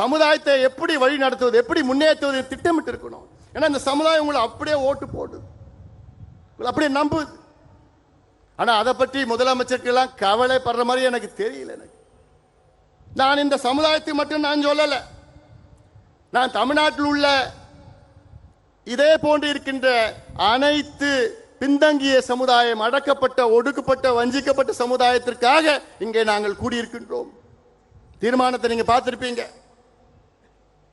சமுதாயத்தை எப்படி வழி நடத்துவது, எப்படி முன்னேற்றுவது திட்டமிட்டு இருக்கணும். ஏன்னா இந்த சமுதாயம் உங்களை அப்படியே ஓட்டு போடுது, அப்படியே நம்புது. ஆனா அதை பற்றி முதலமைச்சருக்கெல்லாம் கவலைப்படுற மாதிரி எனக்கு தெரியல. எனக்கு நான் இந்த சமுதாயத்தை மட்டும் நான் சொல்லல, நான் தமிழ்நாட்டில் உள்ள இதே போன்று இருக்கின்ற அனைத்து பின்தங்கிய சமுதாயம், அடக்கப்பட்ட, ஒடுக்கப்பட்ட, வஞ்சிக்கப்பட்ட சமுதாயத்திற்காக இங்கே நாங்கள் கூடியிருக்கின்றோம். தீர்மானத்தை நீங்க பார்த்திருப்பீங்க.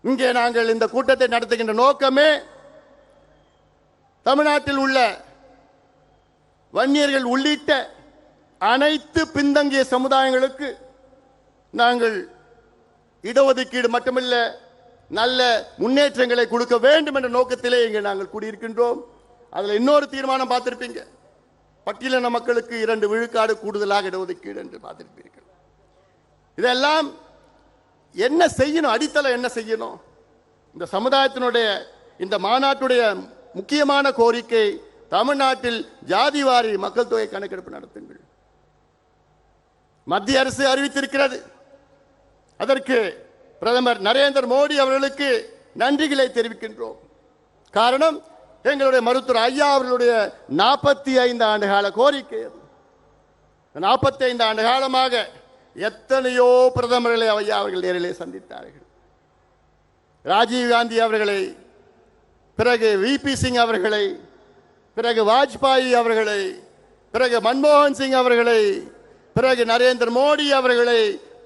இங்கே நாங்கள் இந்த கூட்டத்தை நடத்துகின்ற நோக்கமே தமிழ்நாட்டில் உள்ள வன்னியர்கள் உள்ளிட்ட அனைத்து பின்தங்கிய சமுதாயங்களுக்கு நாங்கள் இடஒதுக்கீடு மட்டுமல்ல, நல்ல முன்னேற்றங்களை கொடுக்க வேண்டும் என்ற நோக்கத்திலே இங்கே நாங்கள் கூடியிருக்கின்றோம். அதில் இன்னொரு தீர்மானம் பார்த்திருப்பீங்க, பட்டியலின மக்களுக்கு 2 விழுக்காடு கூடுதலாக இடஒதுக்கீடு என்று பார்த்திருப்பீர்கள். இதெல்லாம் என்ன செய்யணும்? அடித்தளம் என்ன செய்யணும்? இந்த சமுதாயத்தினுடைய இந்த மாநாட்டுடைய முக்கியமான கோரிக்கை, தமிழ்நாட்டில் ஜாதிவாரி மக்கள் தொகை கணக்கெடுப்பு நடத்துங்கள். மத்திய அரசு அறிவித்திருக்கிறது. அதற்கு பிரதமர் நரேந்திர மோடி அவர்களுக்கு நன்றிகளை தெரிவிக்கின்றோம். காரணம், எங்களுடைய மருத்துவர் ஐயா அவர்களுடைய 45 ஆண்டு கால கோரிக்கை. 45 ஆண்டு காலமாக எத்தனையோ பிரதமர்களை ஐயா அவர்கள் நேரிலே சந்தித்தார்கள். ராஜீவ் காந்தி அவர்களை, பிறகு VP சிங் அவர்களை, பிறகு வாஜ்பாய் அவர்களை, பிறகு மன்மோகன் சிங் அவர்களை, பிறகு நரேந்திர மோடி அவர்களை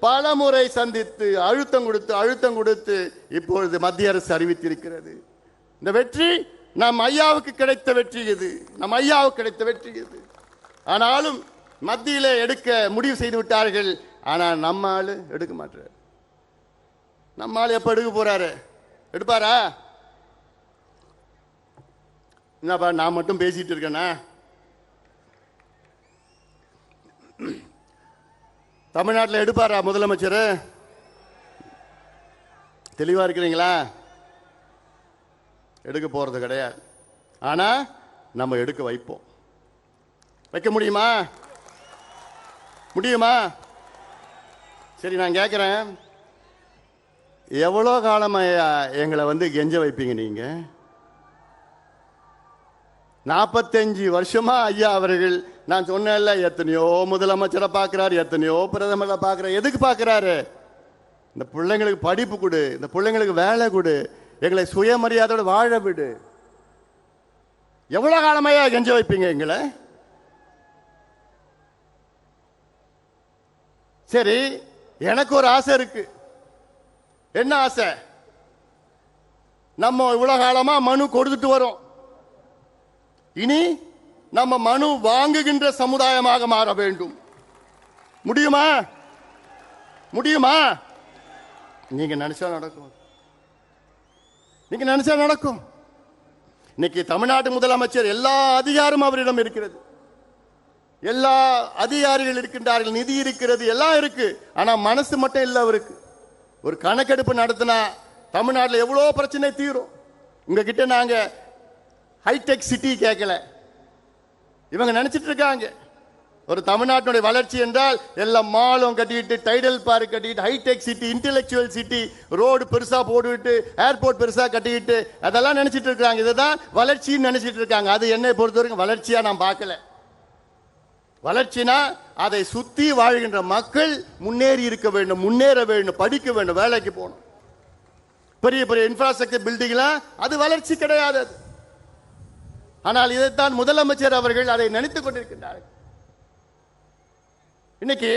பல முறை சந்தித்து அழுத்தம் கொடுத்து இப்பொழுது மத்திய அரசு அறிவித்திருக்கிறது. இந்த வெற்றி நம் ஐயாவுக்கு கிடைத்த வெற்றி இது, நம் ஐயாவுக்கு கிடைத்த வெற்றி இது. ஆனாலும் மத்தியிலே எடுக்க முடிவு செய்து விட்டார்கள். ஆனால் நம்ம ஆளு எடுக்க மாட்டார். நம்ம ஆளு எப்ப எடுக்க போறாரு? எடுப்பாரா? என்னப்பா நான் மட்டும் பேசிட்டு இருக்கேனா? தமிழ்நாட்டில் எடுப்பாரா முதலமைச்சர்? தெளிவா இருக்கிறீங்களா? எடுக்க போறது கிடையாது. ஆனா நம்ம எடுக்க வைப்போம். வைக்க முடியுமா? முடியுமா? சரி, நான் கேட்கிறேன், எவ்வளோ காலமா எங்களை கெஞ்ச வைப்பீங்க நீங்க? 45 வருஷமா ஐயா அவர்கள், நான் சொன்னேன்ல, எத்தனையோ முதலமைச்சரை பார்க்கிறாரு, எத்தனையோ பிரதமரை பார்க்கிறார். எதுக்கு பார்க்கிறாரு? இந்த பிள்ளைங்களுக்கு படிப்பு கொடு, இந்த பிள்ளைங்களுக்கு வேலை கொடு, எங்களை சுயமரியாதையோட வாழ விடு. எவ்வளவு காலமையா கெஞ்ச வைப்பீங்க எங்களை? சரி, எனக்கு ஒரு ஆசை இருக்கு. என்ன ஆசை? நம்ம இவ்வளவு காலமா மனு கொடுத்துட்டு வரோம். இனி நம்ம மனு வாங்குகின்ற சமுதாயமாக மாற வேண்டும். முடியுமா? முடியுமா? நீங்க நினைச்சா நடக்கும். நீங்க நினைச்சா நடக்கும். இன்னைக்கு தமிழ்நாட்டு முதலமைச்சர் எல்லா அதிகாரமும் அவரிடம் இருக்கிறது. எல்லா அதிகாரிகள் இருக்கின்றார்கள், நிதி இருக்கிறது, எல்லாம் இருக்கு. ஆனா மனசு மட்டும் இல்லை அவருக்கு. ஒரு கணக்கெடுப்பு நடத்தினா தமிழ்நாட்டில் எவ்வளோ பிரச்சனை தீரும். உங்ககிட்ட நாங்க ஹைடெக் சிட்டி கேட்கல. இவங்க நினைச்சிட்டு இருக்காங்க ஒரு தமிழ்நாட்டுடைய வளர்ச்சி என்றால் எல்லாம் மாலும் கட்டிட்டு, டைடல் பார்க் கட்டிட்டு, hi-tech city, intellectual city, road பெருசா போட்டுவிட்டு, ஏர்போர்ட் பெருசா கட்டிக்கிட்டு, அதெல்லாம் நினைச்சிட்டு இருக்காங்க. இதுதான் வளர்ச்சின்னு நினைச்சிட்டு இருக்காங்க. அது என்னை பொறுத்த வரைக்கும் வளர்ச்சியா நான் பார்க்கல. வளர்ச்சினா அதை சுத்தி வாழ்கின்ற மக்கள் முன்னேறி இருக்க வேண்டும், முன்னேற வேண்டும், படிக்க வேண்டும், வேலைக்கு போகணும். பெரிய பெரிய இன்ஃப்ராஸ்ட்ரக்சர் பில்டிங்லாம் அது வளர்ச்சி கிடையாது. ஆனால் இதைத்தான் முதலமைச்சர் அவர்கள் அதை நினைத்துக் கொண்டிருக்கின்றார்கள். இன்னைக்கு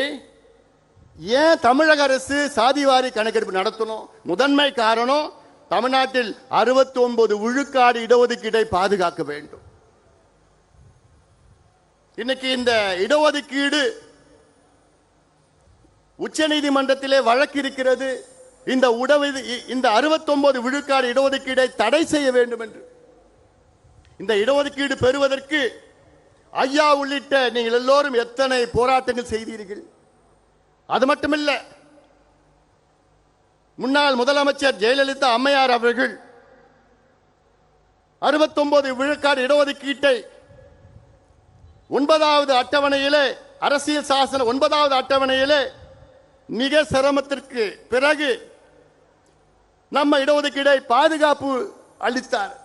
ஏன் தமிழக அரசு சாதிவாரி கணக்கெடுப்பு நடத்தணும்? முதன்மை காரணம், தமிழ்நாட்டில் 69 விழுக்காடு இடஒதுக்கீட்டை பாதுகாக்க வேண்டும். இன்னைக்கு இந்த இடஒதுக்கீடு உச்ச நீதிமன்றத்திலே வழக்கு இருக்கிறது. இந்த 69 விழுக்காடு இடஒதுக்கீடை தடை செய்ய வேண்டும் என்று. இந்த இடஒதுக்கீடு பெறுவதற்கு ஐயா உள்ளிட்ட நீங்கள் எல்லோரும் எத்தனை போராட்டங்கள் செய்தீர்கள். அது மட்டுமில்ல, முன்னாள் முதலமைச்சர் ஜெயலலிதா அம்மையார் அவர்கள் 69 விழுக்காடு இடஒதுக்கீட்டை 9வது அட்டவணையிலே, அரசியல் சாசன 9வது அட்டவணையிலே மிக சிரமத்திற்கு பிறகு நம்ம இடஒதுக்கீடை பாதுகாப்பு அளித்தார்.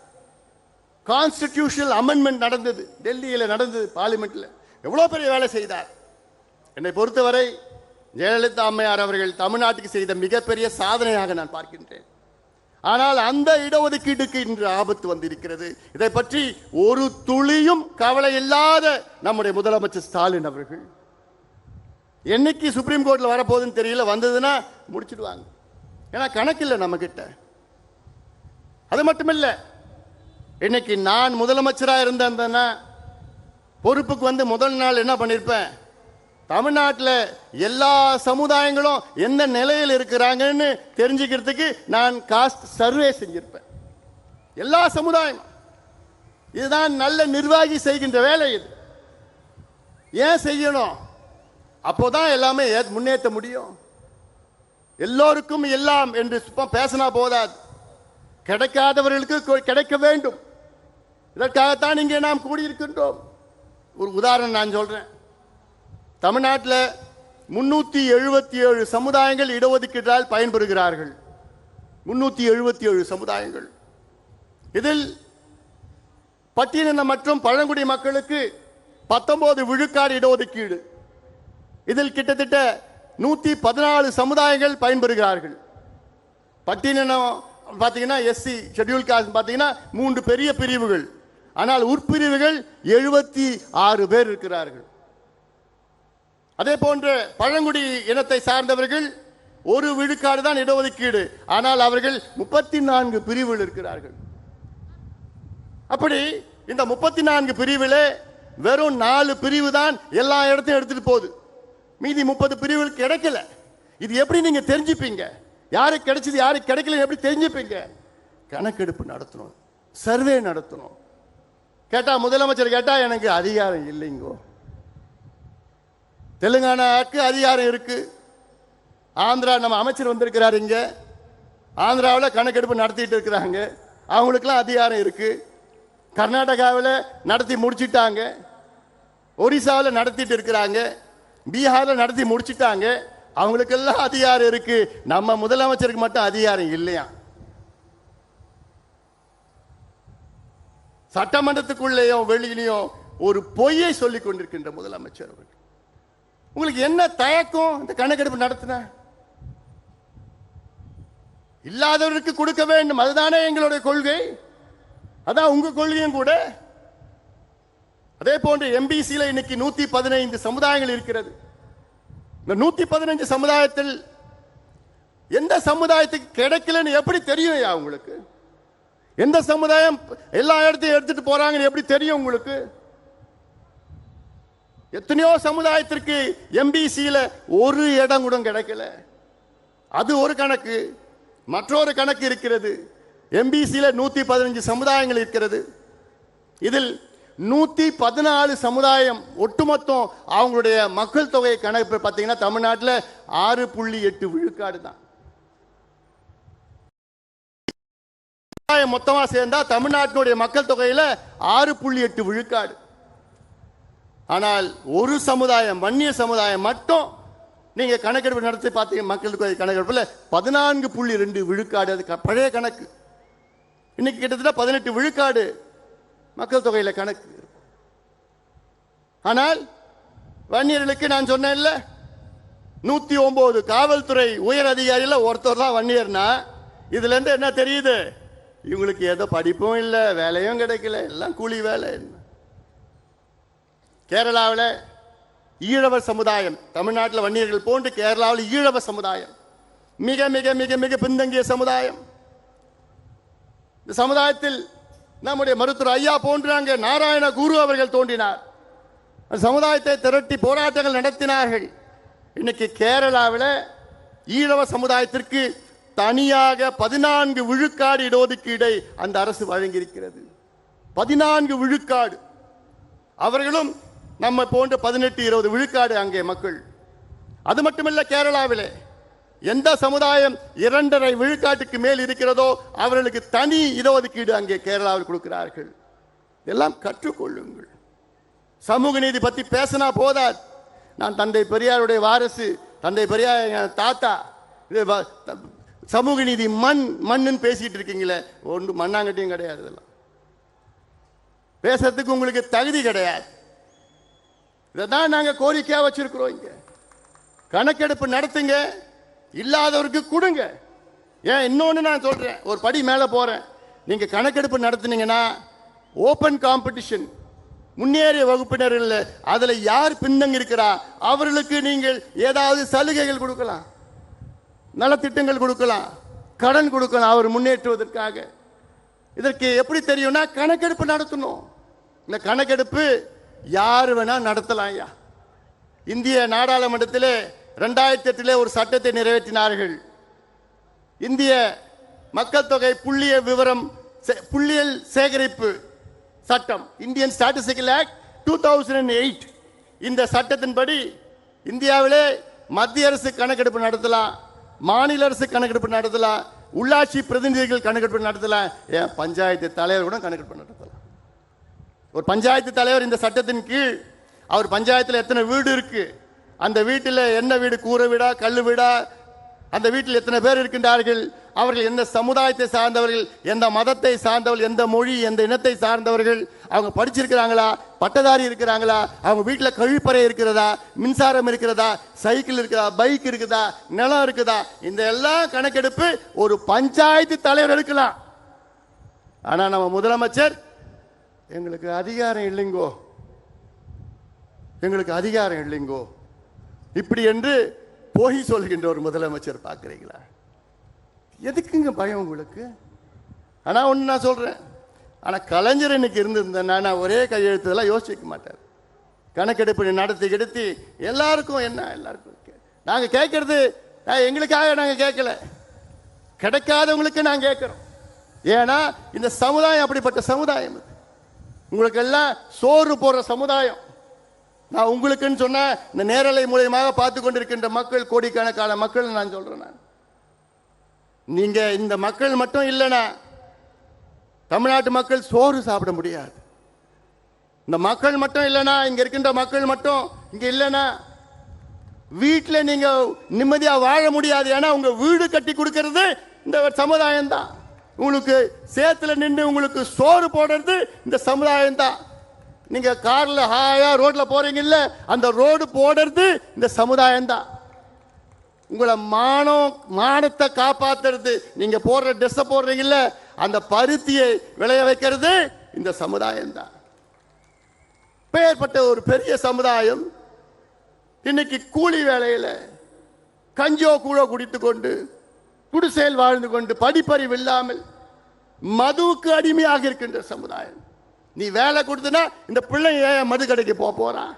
கான்ஸ்டிடியூஷனல் அமெண்ட்மெண்ட் நடந்தது, டெல்லியில் நடந்தது, பார்லிமெண்ட்ல. எவ்வளவு பெரிய வேலை செய்தார். என்னை பொறுத்தவரை ஜெயலலிதா அம்மையார் அவர்கள் தமிழ்நாட்டுக்கு செய்த மிகப்பெரிய சாதனையாக நான் பார்க்கின்றேன். ஆனால் அந்த இடஒதுக்கீட்டுக்கு இன்று ஆபத்து வந்திருக்கிறது. இதை பற்றி ஒரு துளியும் கவலை இல்லாத நம்முடைய முதலமைச்சர் ஸ்டாலின் அவர்கள் என்னைக்கு சுப்ரீம் கோர்ட்ல வரப்போகுதுன்னு தெரியல, வந்ததுன்னா முடிச்சிடுவாங்க. ஏன்னா கணக்கு இல்லை நம்ம கிட்ட. அது மட்டுமில்ல, இன்னைக்கு நான் முதலமைச்சராக இருந்தேன்னா பொறுப்புக்கு வந்து முதல் நாள் என்ன பண்ணிருப்பேன், தமிழ்நாட்டில் எல்லா சமுதாயங்களும் எந்த நிலையில் இருக்கிறாங்கன்னு தெரிஞ்சுக்கிறதுக்கு நான் காஸ்ட் சர்வே செஞ்சிருப்பேன். எல்லா சமுதாயம். இதுதான் நல்ல நிர்வாகி செய்கின்ற வேலை. இது ஏன் செய்யணும்? அப்போதான் எல்லாமே முன்னேற்ற முடியும். எல்லோருக்கும் எல்லாம் என்று பேசினா போதாது, கிடைக்காதவர்களுக்கு கிடைக்க வேண்டும். இதற்காகத்தான் இங்கே நாம் கூடியிருக்கின்றோம். ஒரு உதாரணம் நான் சொல்றேன். தமிழ்நாட்டில் 377 சமுதாயங்கள் இடஒதுக்கீட்டால் பயன்பெறுகிறார்கள். 377 சமுதாயங்கள். இதில் பட்டியலின மற்றும் பழங்குடி மக்களுக்கு 19 விழுக்காடு இடஒதுக்கீடு. இதில் கிட்டத்தட்ட 114 சமுதாயங்கள் பயன்பெறுகிறார்கள். பட்டியலினம் பார்த்தீங்கன்னா எஸ்சி ஷெட்யூல் காஸ்ட் பார்த்தீங்கன்னா 3 பெரிய பிரிவுகள். ஆனால் உட்பிரிவுகள் 76 பேர் இருக்கிறார்கள். அதே போன்ற பழங்குடி இனத்தை சார்ந்தவர்கள் 1 விழுக்காடு தான் இடஒதுக்கீடு. ஆனால் அவர்கள் 34 பிரிவுகள் இருக்கிறார்கள். அப்படி இந்த 34 பிரிவிலே வெறும் 4 பிரிவு தான் எல்லா இடத்தையும் எடுத்துட்டு போகுது. மீதி 30 பிரிவுகள் கிடைக்கல. இது எப்படி நீங்க தெரிஞ்சுப்பீங்க? யாருக்கு கிடைச்சது யாருக்கு கிடைக்கல எப்படி தெரிஞ்சுப்பீங்க? கணக்கெடுப்பு நடத்தணும், சர்வே நடத்தணும். கேட்டா முதலமைச்சர் கேட்டா எனக்கு அதிகாரம் இல்லைங்கோ. தெலுங்கானாவுக்கு அதிகாரம் இருக்கு. ஆந்திரா நம்ம அமைச்சர் வந்திருக்கிறார், இங்க ஆந்திராவில் கணக்கெடுப்பு நடத்திட்டு இருக்கிறாங்க, அவங்களுக்கெல்லாம் அதிகாரம் இருக்கு. கர்நாடகாவில் நடத்தி முடிச்சிட்டாங்க, ஒரிசாவில் நடத்திட்டு இருக்கிறாங்க, பீகாரில் நடத்தி முடிச்சிட்டாங்க, அவங்களுக்கெல்லாம் அதிகாரம் இருக்கு. நம்ம முதலமைச்சருக்கு மட்டும் அதிகாரம் இல்லையா? சட்டமன்றத்துக்குள்ளேயும் வெளியிலையும் ஒரு பொய்யை சொல்லிக் கொண்டிருக்கின்ற முதலமைச்சர் அவர்கள். உங்களுக்கு என்ன தயக்கம் இந்த கணக்கெடுப்பு நடத்தின? இல்லாதவருக்கு கொடுக்க வேண்டும், அதுதானே எங்களுடைய கொள்கை, அதான் உங்க கொள்கையும் கூட. அதே போன்று எம்பிசியில் இன்னைக்கு 115 சமுதாயங்கள் இருக்கிறது. இந்த 115 சமுதாயத்தில் எந்த சமுதாயத்துக்கு கிடைக்கலன்னு எப்படி தெரியும் உங்களுக்கு? எந்த சமுதாயம் எல்லா இடத்தையும் எடுத்துட்டு போறாங்கன்னு எப்படி தெரியும் உங்களுக்கு? எத்தனையோ சமுதாயத்திற்கு எம்பிசியில ஒரு இடம் கூட கிடைக்கல. அது ஒரு கணக்கு. மற்றொரு கணக்கு இருக்கிறது. எம்பிசியில 115 சமுதாயங்கள் இருக்கிறது. இதில் 114 சமுதாயம் ஒட்டுமொத்தம் அவங்களுடைய மக்கள் தொகை கணக்கு பார்த்தீங்கன்னா தமிழ்நாட்டில் 6.8 விழுக்காடு தான். மொத்தமா சேர்ந்தா தமிழ்நாட்டினுடைய மக்கள் தொகையில 6.8 விழுக்காடு. ஆனால் ஒரு சமுதாயம், வன்னிய சமுதாயம் மட்டும் நீங்க கணக்கெடுப்பு நடத்தி பார்த்தீங்க, மக்கள் தொகை கணக்கெடுப்புல 14.2 விழுக்காடு. அது பழைய கணக்கு. இன்னைக்கு கிட்டத்தட்ட 18 விழுக்காடு மக்கள் தொகையில கணக்கு. ஆனால் வன்னியர்களுக்கு நான் சொன்னேன்ல, 109 காவல்துறை உயர் அதிகாரியில ஒருத்தர் தான் வன்னியர்னா இதுல இருந்து என்ன தெரியுது? இவங்களுக்கு ஏதோ படிப்பும் இல்லை, வேலையும் கிடைக்கல, எல்லாம் கூலி வேலை. கேரளாவில் ஈழவர் சமுதாயம், தமிழ்நாட்டில் வன்னியர்கள் போன்று கேரளாவில் ஈழவர் சமுதாயம் மிக மிக மிக மிக பின்தங்கிய சமுதாயம். இந்த சமுதாயத்தில் நம்முடைய மருத்துவர் ஐயா போன்றாங்க நாராயண குரு அவர்கள் தோன்றினார். சமுதாயத்தை திரட்டி போராட்டங்கள் நடத்தினார்கள். இன்னைக்கு கேரளாவில் ஈழவ சமுதாயத்திற்கு தனியாக 14 விழுக்காடு இடஒதுக்கீடை அந்த அரசு வழங்கியிருக்கிறது. 14 விழுக்காடு. அவர்களும் நம்ம போன்ற 18-20 விழுக்காடு அங்கே மக்கள். அது மட்டுமல்ல, கேரளாவிலே எந்த சமுதாயம் 2.5 விழுக்காட்டுக்கு மேல் இருக்கிறதோ அவர்களுக்கு தனி இடஒதுக்கீடு அங்கே கேரளாவில் கொடுக்கிறார்கள். இதெல்லாம் கற்றுக்கொள்ளுங்கள். சமூக நீதி பற்றி பேசினா போதாது. நான் தந்தை பெரியாருடைய வாரிசு, தந்தை பெரியார் தாத்தா, சமூக நீதி மண்ணுன்னு பேசிட்டு இருக்கீங்களே, ஒன்று மண்ணாங்கட்டியும் கிடையாது. இதெல்லாம் பேசுறதுக்கு உங்களுக்கு தகுதி கிடையாது. இதைதான் நாங்கள் கோரிக்கையா வச்சிருக்கிறோம். இங்க கணக்கெடுப்பு நடத்துங்க, இல்லாதவருக்கு கொடுங்க. ஏன் இன்னொன்று நான் சொல்றேன், ஒரு படி மேலே போறேன். நீங்க கணக்கெடுப்பு நடத்துனீங்கன்னா ஓபன் காம்படிஷன், முன்னேறிய வகுப்பினர் இல்லை, அதுல யார் பின்னங்க இருக்கிறா அவர்களுக்கு நீங்கள் ஏதாவது சலுகைகள் கொடுக்கலாம், நலத்திட்டங்கள் கொடுக்கலாம், கடன் கொடுக்கலாம் அவர் முன்னேற்றுவதற்காக. இதற்கு எப்படி தெரியும்னா கணக்கெடுப்பு நடத்தணும். இந்த கணக்கெடுப்பு யார் வேணா நடத்தலாம். ஐயா, இந்திய நாடாளுமன்றத்தில் 2008 ஒரு சட்டத்தை நிறைவேற்றினார்கள். இந்திய மக்கள் தொகை புள்ளியியல் சேகரிப்பு சட்டம், இந்தியன் ஸ்டாட்டிஸ்டிக்கல் ஆக்ட் 2008. இந்த சட்டத்தின்படி இந்தியாவிலே மத்திய அரசு கணக்கெடுப்பு நடத்தலாம், மாநில அரசு கணக்கெடுப்பு நடத்தலாம், உள்ளாட்சி பிரதிநிதிகள் கணக்கெடுப்பு நடத்தலாம், ஏன் பஞ்சாயத்து தலைவர் கூட கணக்கெடுப்பு நடத்தலாம். ஒரு பஞ்சாயத்து தலைவர் இந்த சட்டத்தின் கீழ் அவர் பஞ்சாயத்தில் எத்தனை வீடு இருக்கு, அந்த வீட்டில் என்ன வீடு, கூரை வீடா கல்லு வீடா, அந்த வீட்டில் எத்தனை பேர் இருக்கின்றார்கள், அவர்கள் எந்த சமுதாயத்தை சார்ந்தவர்கள், எந்த மதத்தை சார்ந்தவர்கள், எந்த மொழி எந்த இனத்தை சார்ந்தவர்கள், அவங்க படிச்சிருக்கிறாங்களா, பட்டதாரி இருக்கிறாங்களா, அவங்க வீட்டில் கழிப்பறை இருக்கிறதா, மின்சாரம் இருக்கிறதா, சைக்கிள் இருக்குதா, பைக் இருக்குதா, நிலம் இருக்குதா, இந்த எல்லாம் கணக்கெடுப்பு ஒரு பஞ்சாயத்து தலைவர் எடுக்கலாம். ஆனா நம்ம முதலமைச்சர் எங்களுக்கு அதிகாரம் இல்லைங்கோ, எங்களுக்கு அதிகாரம் இல்லைங்கோ இப்படி என்று போய் சொல்கின்ற ஒரு முதலமைச்சர் பார்க்குறீங்களா? எதுக்குங்க பயம் உங்களுக்கு? ஆனால் ஒன்று நான் சொல்கிறேன், ஆனால் கலைஞர் இன்னைக்கு இருந்திருந்தேன்னா நான் ஒரே கையெழுத்தெல்லாம் யோசிக்க மாட்டார். கணக்கெடுப்பு நடத்தி எல்லாருக்கும் என்ன, எல்லாருக்கும் நாங்கள் கேட்கறது எங்களுக்காக நாங்கள் கேட்கல, கிடைக்காதவங்களுக்கு நாங்கள் கேட்குறோம். ஏன்னா இந்த சமுதாயம் அப்படிப்பட்ட சமுதாயம், உங்களுக்கு எல்லாம் சோறு போடுற சமுதாயம். நான் உங்களுக்குன்னு சொன்ன இந்த நேரலை மூலியமாக பார்த்து கொண்டிருக்கின்ற மக்கள், கோடிக்கணக்கான மக்கள் நான் சொல்றேன். நான் நீங்க இந்த மக்கள் மட்டும் இல்லைனா தமிழ்நாட்டு மக்கள் சோறு சாப்பிட முடியாது. இந்த மக்கள் மட்டும் இல்லைனா, இங்க இருக்கின்ற மக்கள் மட்டும் இங்க இல்லைனா வீட்டில் நீங்க நிம்மதியா வாழ முடியாது. ஏன்னா உங்க வீடு கட்டி கொடுக்கிறது இந்த சமுதாயம் தான். உங்களுக்கு சேத்துல நின்று உங்களுக்கு சோறு போடுறது இந்த சமுதாயம் தான். நீங்க கார்ல ஹாயா ரோட்ல போறீங்கல்ல, அந்த ரோடு போடுறது இந்த சமுதாயம் தான். உங்களை மானத்தை காப்பாத்துறது, நீங்க போடுற ட்ரெஸ் போடுறீங்கல்ல, அந்த பருத்தியை விளைய வைக்கிறது இந்த சமுதாயம் தான். பெயர்பட்ட ஒரு பெரிய சமுதாயம் இன்னைக்கு கூலி வேலையில கஞ்சோ கூழோ குடித்து கொண்டு, குடிசையில் வாழ்ந்து கொண்டு, படிப்பறிவு இல்லாமல் மதுவுக்கு அடிமையாக இருக்கின்ற சமுதாயம். நீ வேலை கொடுத்தனா இந்த பிள்ளை ஏன் மது கடைக்கு போறான்?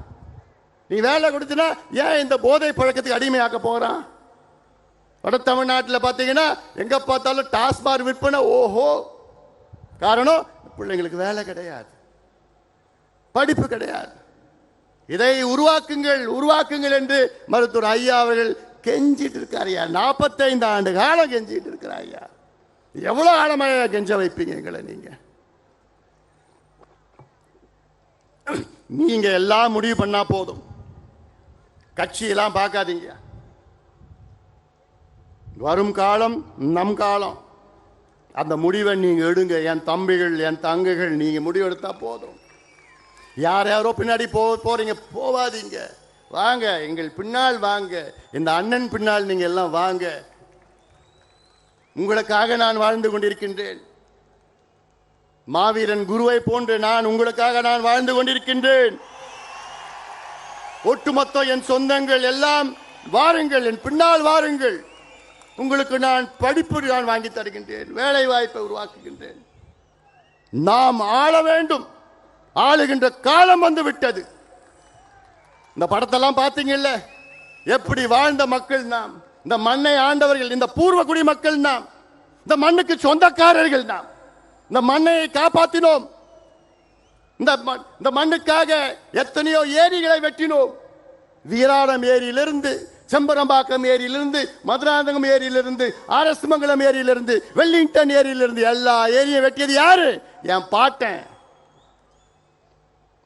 நீ வேலை கொடுத்தனா ஏன் இந்த போதை பழக்கத்துக்கு அடிமையாக்க போறான்? வட தமிழ்நாட்டில் பார்த்தீங்கன்னா எங்க பார்த்தாலும் டாஸ்மாக் விற்பனை. ஓஹோ, காரணம் பிள்ளைங்களுக்கு வேலை கிடையாது, படிப்பு கிடையாது. இதை உருவாக்குங்கள் என்று மருத்துவர் ஐயா அவர்கள் கெஞ்சிட்டு இருக்காரு. 45 ஆண்டு காலம் கெஞ்சிட்டு இருக்கிறார் ஐயா. எவ்வளவு காலமாக கெஞ்ச வைப்பீங்க எங்களை? நீங்க எல்லாம் முடிவு பண்ணா போதும், கட்சியெல்லாம் பார்க்காதீங்க. வரும் காலம் நம் காலம், அந்த முடிவை நீங்க எடுங்க. என் தம்பிகள் என் தங்கைகள், நீங்க முடிவு எடுத்தா போதும். யாரோ பின்னாடி போறீங்க, போவாதீங்க. வாங்க, எங்கள் பின்னால் வாங்க, இந்த அண்ணன் பின்னால் நீங்க எல்லாம் வாங்க. உங்களுக்காக நான் வாழ்ந்து கொண்டிருக்கின்றேன். மாவீரன் குருவை போன்று நான் உங்களுக்காக நான் வாழ்ந்து கொண்டிருக்கின்றேன். ஒட்டுமொத்த என் சொந்தங்கள் எல்லாம் வாருங்கள், என் பின்னால் வாருங்கள். உங்களுக்கு நான் படிப்பு நான் வாங்கி தருகின்றேன், வேலை வாய்ப்பை உருவாக்குகின்றேன். நாம் ஆள வேண்டும், ஆளுகின்ற காலம் வந்து விட்டது. இந்த படத்தெல்லாம் பார்த்தீங்கல்ல, எப்படி வாழ்ந்த மக்கள் நாம், இந்த மண்ணை ஆண்டவர்கள் இந்த பூர்வ குடிமக்கள் நாம். இந்த மண்ணுக்கு சொந்தக்காரர்கள் நாம். இந்த மண்ணை காப்பாற்றினோம். இந்த மண்ணுக்காக எத்தனையோ ஏரிகளை வெட்டினோம். வீராணம் ஏரியிலிருந்து, செம்பரம்பாக்கம் ஏரியிலிருந்து, மதுராந்தகம் ஏரியிலிருந்து, அரசமங்கலம் ஏரியிலிருந்து, வெல்லிங்டன் ஏரியிலிருந்து எல்லா ஏரியும் வெட்டியது யாரு? என் பாட்டன்.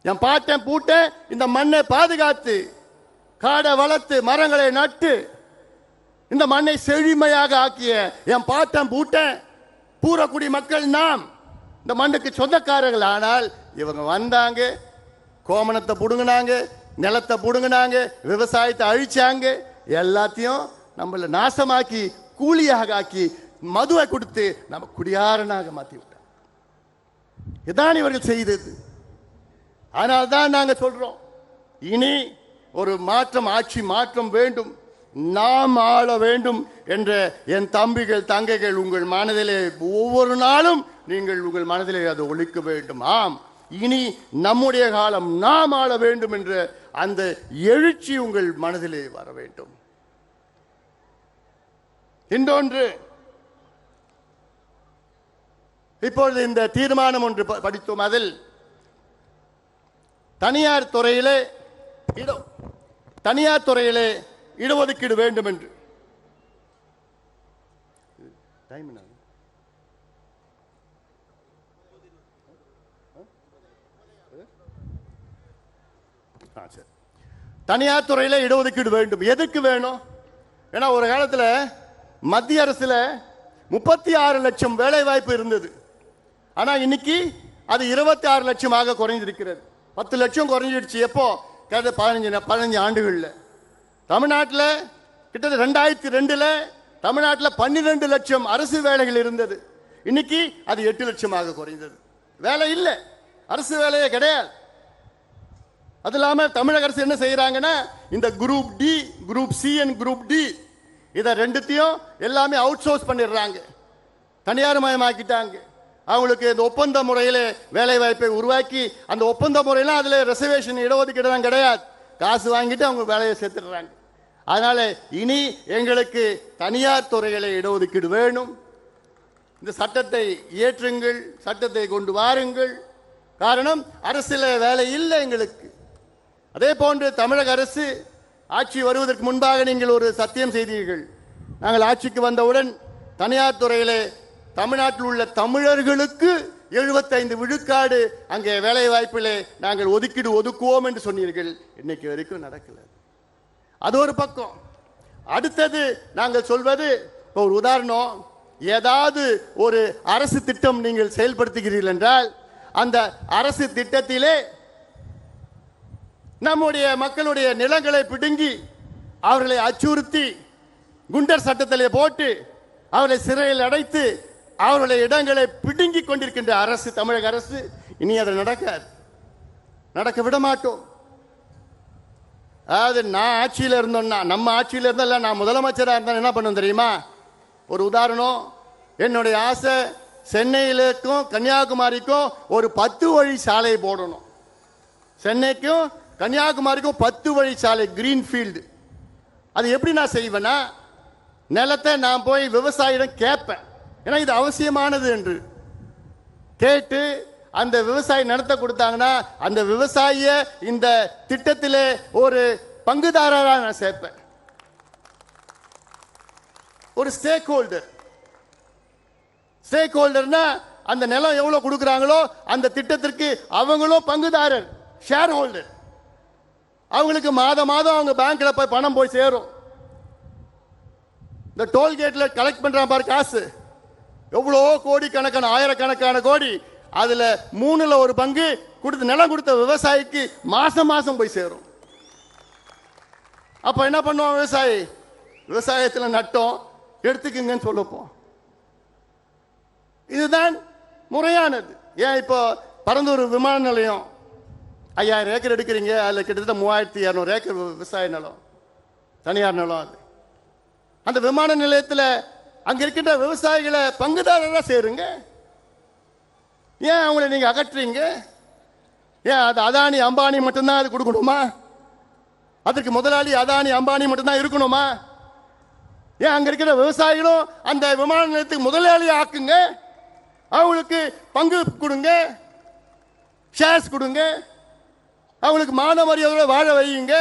என் பாட்டன் பூட்டன் இந்த மண்ணை பாதுகாத்து, காடை வளர்த்து, மரங்களை நட்டு, இந்த மண்ணை செழுமையாக ஆக்கிய என் பாட்டன் பூட்டன் பூரக்குடி மக்கள் நாம். இந்த மண்ணுக்கு சொந்தக்காரர்கள். ஆனால் இவங்க வந்தாங்க, கோமணத்தை புடுங்கினாங்க, நிலத்தை புடுங்கினாங்க, விவசாயத்தை அழிச்சாங்க, எல்லாத்தையும் நம்மள நாசமாக்கி கூலியாக ஆக்கி மதுவை கொடுத்து நம்ம குடியாரனாக மாற்றி விட்டாங்க. இதான் இவர்கள் செய்தது. ஆனால் தான் நாங்க சொல்றோம், இனி ஒரு மாற்றம், ஆட்சி மாற்றம் வேண்டும், நாம் ஆள வேண்டும் என்ற என் தம்பிகள் தங்கைகள் உங்கள் மனதிலே ஒவ்வொரு நாளும் நீங்கள் உங்கள் மனதிலே அதை ஒழிக்க வேண்டும். ஆம், இனி நம்முடைய காலம், நாம் ஆள வேண்டும் என்ற அந்த எழுச்சி உங்கள் மனதிலே வர வேண்டும். இன்னொன்று, இப்பொழுது இந்த தீர்மானம் ஒன்று படித்தோம். அதில் தனியார் துறையிலே இடஒதுக்கீடு வேண்டும் என்று. தனியார் துறையில இடஒதுக்கீடு வேண்டும். எதுக்கு வேணும்? ஏன்னா ஒரு காலத்தில் மத்திய அரசுல 36 லட்சம் வேலை வாய்ப்பு இருந்தது. ஆனா இன்னைக்கு அது 26 லட்சமாக குறைந்திருக்கிறது. 10 லட்சம் குறைஞ்சிடுச்சு. எப்போ? 15 ஆண்டுகள்ல. தமிழ்நாட்டில் கிட்டத்தட்ட 2002ல் தமிழ்நாட்டில் 12 லட்சம் அரசு வேலைகள் இருந்தது. இன்னைக்கு அது 8 லட்சமாக குறைந்தது. வேலை இல்லை, அரசு வேலையே கிடையாது. அது இல்லாமல் தமிழக அரசு என்ன செய்யறாங்கன்னா, இந்த group D, group C and group D இதை ரெண்டுத்தையும் எல்லாமே அவுட் சோர்ஸ் பண்ணிடுறாங்க, தனியார் மயமாக்கிட்டாங்க. அவங்களுக்கு இந்த ஒப்பந்த முறையில் வேலை வாய்ப்பை உருவாக்கி, அந்த ஒப்பந்த முறையெல்லாம் அதில் ரிசர்வேஷன் இடஒதுக்கீடு தான் கிடையாது, காசு வாங்கிட்டு அவங்க வேலையை சேர்த்துடுறாங்க. அதனால இனி எங்களுக்கு தனியார் துறைகளை இடஒதுக்கீடு வேணும். இந்த சட்டத்தை இயற்றுங்கள், சட்டத்தை கொண்டு வாருங்கள். காரணம், அரசில் வேலை இல்லை எங்களுக்கு. அதே போன்று தமிழக அரசு ஆட்சி வருவதற்கு முன்பாக நீங்கள் ஒரு சத்தியம் செய்தீர்கள். நாங்கள் ஆட்சிக்கு வந்தவுடன் தனியார் துறையிலே தமிழ்நாட்டில் உள்ள தமிழர்களுக்கு 75 விழுக்காடு அங்கே வேலை வாய்ப்பிலே நாங்கள் ஒதுக்கீடு ஒதுக்குவோம் என்று சொன்னீர்கள். இன்னைக்கு வரைக்கும் நடக்கல. அது ஒரு பக்கம். அடுத்தது நாங்கள் சொல்வது, ஒரு உதாரணம், ஏதாவது ஒரு அரசு திட்டம் நீங்கள் செயல்படுத்துகிறீர்கள் என்றால் அந்த அரசு திட்டத்திலே நம்முடைய மக்களுடைய நிலங்களை பிடுங்கி அவர்களை அச்சுறுத்தி குண்டர் சட்டத்திலே போட்டு அவர்களை சிறையில் அடைத்து அவர்களுடைய இடங்களை பிடுங்கி கொண்டிருக்கின்ற அரசு, தமிழக அரசு. இனி அது நடக்காது, நடக்க விட மாட்டோம். அதாவது நான் ஆட்சியில் இருந்தோம்னா, நம்ம ஆட்சியில் இருந்தால், நான் முதலமைச்சராக இருந்தால் என்ன பண்ணும் தெரியுமா? ஒரு உதாரணம், என்னுடைய ஆசை சென்னையிலுக்கும் கன்னியாகுமரிக்கும் ஒரு 10 வழி சாலை போடணும். சென்னைக்கும் கன்னியாகுமரிக்கும் 10 வழி சாலை, கிரீன்ஃபீல்டு. அது எப்படி நான் செய்வேன்னா, நிலத்தை நான் போய் விவசாயிடம் கேட்பேன், ஏன்னா இது அவசியமானது என்று கேட்டு அந்த விவசாயி நிலத்தை கொடுத்தாங்கன்னா அந்த விவசாயிய இந்த திட்டத்திலே ஒரு பங்குதாரராக நான் சேர்ப்பேன், ஒரு ஸ்டேக் ஹோல்டர். ஸ்டேக் ஹோல்டர்னா அந்த நிலம் எவ்வளவு கொடுக்குறாங்களோ அந்த திட்டத்திற்கு அவங்களும் பங்குதாரர், ஷேர் ஹோல்டர். அவங்களுக்கு மாதம் மாதம் அவங்க பேங்க்ல போய் பணம் போய் சேரும். இந்த டோல்கேட்ல கலெக்ட் பண்றான் பாரு காசு, எவ்வளோ கோடி கணக்கான, ஆயிரக்கணக்கான கோடி, அதுல 3ல் 1 பங்கு கொடுத்து நிலம் கொடுத்த விவசாயிக்கு மாசம் மாசம் போய் சேரும். அப்ப என்ன பண்ணுவான் விவசாயி? விவசாயத்தில் நட்டோம், எடுத்துக்குங்கன்னு சொல்லப்போம். இதுதான் முறையானது. ஏன் இப்போ பரந்தூர் விமான நிலையம் 5000 ஏக்கர் எடுக்கிறீங்க, அதில் கிட்டத்தட்ட 3200 ஏக்கர் விவசாய நிலம், தனியார் நிலம். அது அந்த விமான நிலையத்தில் அங்க இருக்கின்ற விவசாயிகளை பங்குதாரராக சேருங்க. ஏன் அவங்களை நீங்க அகற்றுறீங்க? ஏன் அது அதானி அம்பானி மட்டும்தான் அது கொடுக்கணுமா? அதற்கு முதலாளி அதானி அம்பானி மட்டும்தான் இருக்கணுமா? ஏன் அங்க இருக்கிற விவசாயிகளும் அந்த விமான நிலையத்துக்கு முதலாளி ஆக்குங்க, அவங்களுக்கு பங்கு கொடுங்க, ஷேர்ஸ் கொடுங்க, அவங்களுக்கு மான மரியாதையோட வாழ வையுங்க.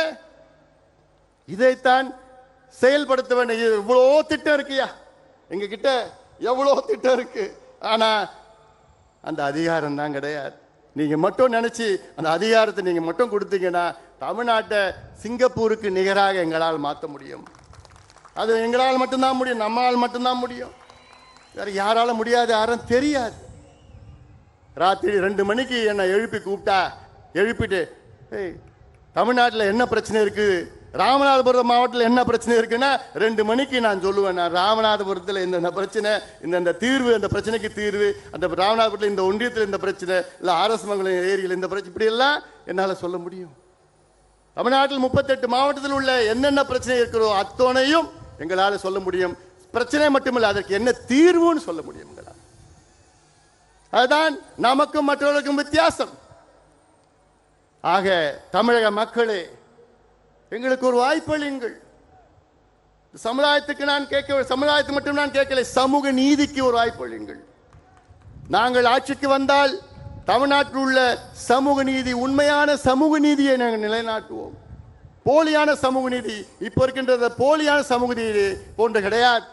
இதைத்தான் செயல்படுத்த வேண்டிய இவ்வளோ திட்டம் இருக்குயா, எங்க கிட்ட எவ்வளோ திட்டம் இருக்கு. ஆனா அந்த அதிகாரம் தான் கிடையாது. நீங்க மட்டும் நினைச்சு அந்த அதிகாரத்தை நீங்க மட்டும் கொடுத்தீங்கன்னா தமிழ்நாட்டை சிங்கப்பூருக்கு நிகராக எங்களால் மாற்ற முடியும். அது எங்களால் மட்டும்தான் முடியும், நம்மளால் மட்டும்தான் முடியும், வேற யாரால முடியாது, யாரும் தெரியாது. ராத்திரி 2 மணிக்கு என்னை எழுப்பி கூப்பிட்டா, எழுப்பிட்டு தமிழ்நாட்டில் என்ன பிரச்சனை இருக்கு, ராமநாதபுரம் மாவட்டத்தில் என்ன பிரச்சனை இருக்குன்னா 2 மணிக்கு நான் சொல்லுவேன். நான் ராமநாதபுரத்தில் இந்த பிரச்சனை, இந்த தீர்வு, அந்த பிரச்சனைக்கு தீர்வு, அந்த ராமநாதபுரத்தில் இந்த ஒன்றியத்தில் இந்த பிரச்சனை, இல்லை ஆரஸ்மங்கலம் ஏரியில் இந்த பிரச்சனை, இப்படி எல்லாம் என்னால் சொல்ல முடியும். தமிழ்நாட்டில் 38 மாவட்டத்தில் உள்ள என்னென்ன பிரச்சனை இருக்கிறோ அத்தனையும் எங்களால் சொல்ல முடியும். பிரச்சனை மட்டுமில்லை, அதற்கு என்ன தீர்வுன்னு சொல்ல முடியும். அதுதான் நமக்கும் மற்றவர்களுக்கும் வித்தியாசம். ஆக தமிழக மக்களே, எங்களுக்கு ஒரு வாய்ப்பளியுங்கள். சமுதாயத்துக்கு நான் கேட்க, சமுதாயத்தை மட்டும் நான் கேட்கல, சமூக நீதிக்கு ஒரு வாய்ப்பளியுங்கள். நாங்கள் ஆட்சிக்கு வந்தால் தமிழ்நாட்டில் உள்ள சமூக நீதி, உண்மையான சமூக நீதியை நாங்கள் நிலைநாட்டுவோம். போலியான சமூக நீதி இப்போ இருக்கின்ற போலியான சமூக நீதி போன்று கிடையாது.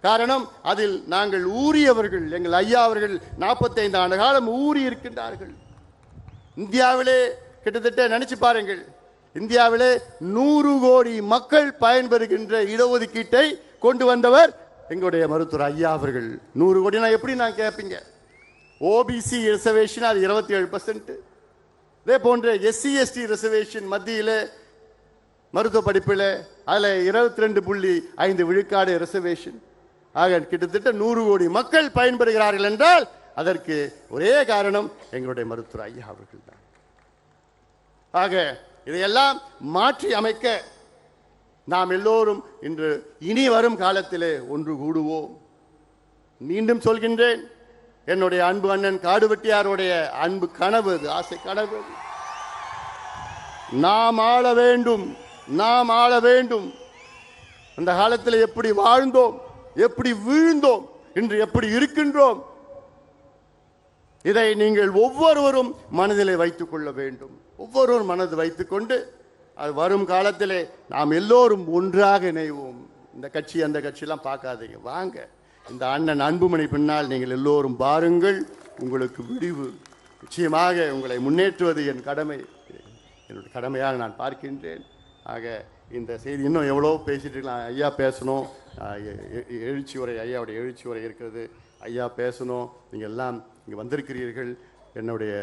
காரணம், அதில் நாங்கள் ஊறியவர்கள், எங்கள் ஐயா அவர்கள் 45 ஆண்டு காலம் ஊறி இருக்கின்றார்கள். இந்தியாவிலே கிட்டத்தட்ட நினைச்சு பாருங்கள், இந்தியாவிலே 100 கோடி மக்கள் பயன்பெறுகின்ற இடஒதுக்கீட்டை கொண்டு வந்தவர் எங்களுடைய மருத்துவர் ஐயா அவர்கள். 100 கோடினா எப்படி நான் கேட்பீங்க? ஓபிசி ரிசர்வேஷன் அது 27%, இதே போன்ற SC ST ரிசர்வேஷன் மத்தியில் மருத்துவ படிப்பில் அதில் 22.5 விழுக்காடு ரிசர்வேஷன். ஆக கிட்டத்தட்ட 100 கோடி மக்கள் பயன்பெறுகிறார்கள் என்றால் அதற்கு ஒரே காரணம் எங்களுடைய மருத்துவர் ஐயா அவர்கள் தான். ஆக இதையெல்லாம் மாற்றி அமைக்க நாம் எல்லோரும் இன்று இனி வரும் காலத்திலே ஒன்று கூடுவோம். மீண்டும் சொல்கின்றேன், என்னுடைய அன்பு அண்ணன் காடுவெட்டியாருடைய அன்பு கனவு, ஆசை கனவு, நாம் ஆள வேண்டும், நாம் ஆள வேண்டும். அந்த காலத்தில் எப்படி வாழ்ந்தோம், எப்படி வீழ்ந்தோம், இன்று எப்படி இருக்கின்றோம், இதை நீங்கள் ஒவ்வொருவரும் மனதிலே வைத்துக் கொள்ள வேண்டும். ஒவ்வொருவரும் மனது வைத்துக் கொண்டு அது வரும் காலத்திலே நாம் எல்லோரும் ஒன்றாக இணைவோம். இந்த கட்சி அந்த கட்சியெல்லாம் பார்க்காதீங்க, வாங்க இந்த அண்ணன் அன்புமணி பின்னால் நீங்கள் எல்லோரும் பாருங்கள். உங்களுக்கு விடிவு நிச்சயமாக உங்களை முன்னேற்றுவது என் கடமை, என்னுடைய கடமையாக நான் பார்க்கின்றேன். ஆக இந்த செய்தி இன்னும் எவ்வளோ பேசிட்டு இருக்கலாம். ஐயா பேசணும், எழுச்சி உரை, ஐயாவுடைய எழுச்சி உரை இருக்கிறது, ஐயா பேசணும். நீங்கள் எல்லாம் இங்கே வந்திருக்கிறீர்கள். என்னுடைய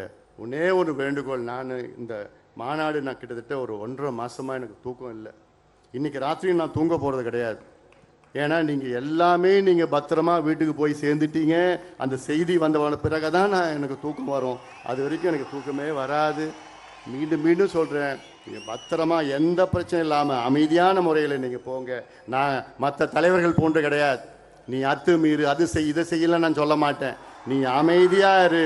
ஒன்னே ஒரு வேண்டுகோள், நான் இந்த மாநாடு நான் கிட்டத்தட்ட ஒரு 1.5 மாதமாக எனக்கு தூக்கம் இல்லை. இன்றைக்கி ராத்திரியும் நான் தூங்க போகிறது கிடையாது. ஏன்னா நீங்கள் எல்லாமே நீங்கள் பத்திரமா வீட்டுக்கு போய் சேர்ந்துட்டீங்க. அந்த செய்தி வந்த பிறகு தான் எனக்கு தூக்கம் வரும். அது வரைக்கும் எனக்கு தூக்கமே வராது. மீண்டும் மீண்டும் சொல்கிறேன், நீங்கள் பத்திரமா எந்த பிரச்சனை இல்லாமல் அமைதியான முறையில் நீங்கள் போங்க. நான் மற்ற தலைவர்கள் போன்று கிடையாது, நீ அத்துமீறு அது செய் இதை செய்யலை நான் சொல்ல மாட்டேன். நீ அமைதியாக இரு,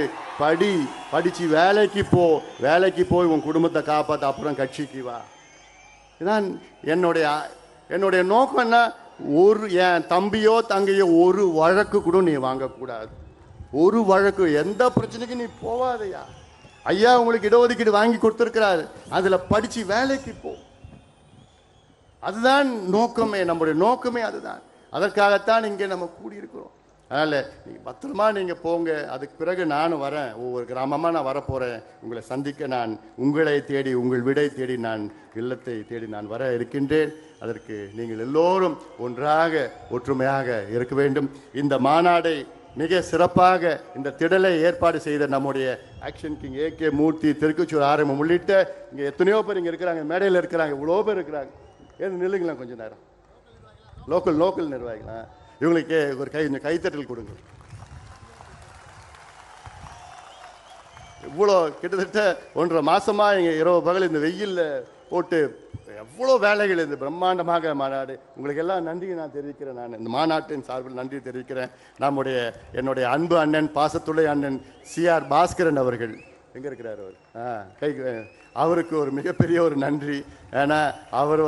படித்து வேலைக்கு போ, வேலைக்கு போய் உன் குடும்பத்தை காப்பாற்ற, அப்புறம் கட்சிக்கு வா. இதுதான் என்னுடைய நோக்கம். என்ன, ஒரு என் தம்பியோ தங்கையோ ஒரு வழக்கு கூட நீ வாங்கக்கூடாது. ஒரு வழக்கு, எந்த பிரச்சனைக்கு நீ போவாதையா. ஐயா உங்களுக்கு இடஒதுக்கீடு வாங்கி கொடுத்துருக்கிறாரு, அதில் படித்து வேலைக்கு போ. அதுதான் நோக்கமே, நம்முடைய நோக்கமே அதுதான். அதற்காகத்தான் இங்கே நம்ம கூடியிருக்கிறோம். அதனால் நீங்கள் பத்திரமா நீங்கள் போங்க. அதுக்கு பிறகு நானும் வரேன், ஒவ்வொரு கிராமமாக நான் வரப்போகிறேன். உங்களை சந்திக்க நான் உங்களை தேடி, உங்கள் விடை தேடி, நான் இல்லத்தை தேடி நான் வர இருக்கின்றேன். அதற்கு நீங்கள் எல்லோரும் ஒன்றாக ஒற்றுமையாக இருக்க வேண்டும். இந்த மாநாடை மிக சிறப்பாக இந்த திடலை ஏற்பாடு செய்த நம்முடைய ஆக்ஷன் கிங் AK மூர்த்தி, திருக்குச்சூர் ஆரம்பம் உள்ளிட்ட இங்கே எத்தனையோ பேர் இங்கே இருக்கிறாங்க, மேடையில் இருக்கிறாங்க, இவ்வளோ பேர் இருக்கிறாங்க. ஏன் நில்லுங்களா கொஞ்சம் நேரம், லோக்கல் நிர்வாகிகளா, இவங்களுக்கு ஒரு கொஞ்சம் கைத்தட்டல் கொடுங்க. இவ்வளோ கிட்டத்தட்ட 1.5 மாதமாக இங்கே இரவு பகல் இந்த வெயிலில் போட்டு எவ்வளோ வேலைகள், இந்த பிரம்மாண்டமாக மாநாடு. உங்களுக்கு எல்லாம் நன்றியை நான் தெரிவிக்கிறேன். நான் இந்த மாநாட்டின் சார்பில் நன்றி தெரிவிக்கிறேன். என்னுடைய அன்பு அண்ணன், பாசத்துடைய அண்ணன் CR பாஸ்கரன் அவர்கள் எங்கே இருக்கிறார், அவர் அவருக்கு ஒரு மிகப்பெரிய ஒரு நன்றி. ஏன்னா அவர்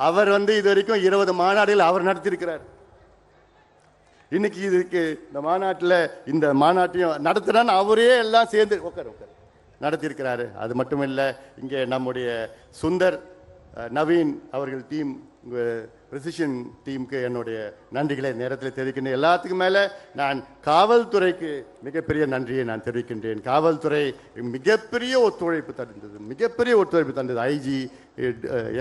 அவர் இது வரைக்கும் 20 மாநாடுகள் அவர் நடத்தியிருக்கிறார். இன்னைக்கு இதுக்கு இந்த மாநாட்டையும் நடத்துறான்னு அவரே எல்லாம் சேர்ந்து உட்கார் நடத்தியிருக்கிறாரு. அது மட்டும் இல்லை, இங்கே நம்முடைய சுந்தர் நவீன் அவர்கள் டீம், பிரிசிஷன் டீமுக்கு என்னுடைய நன்றிகளை நேரத்தில் தெரிவிக்கின்றேன். எல்லாத்துக்கும் மேலே நான் காவல்துறைக்கு மிகப்பெரிய நன்றியை நான் தெரிவிக்கின்றேன். காவல்துறை மிகப்பெரிய ஒத்துழைப்பு தந்தது. ஐஜி,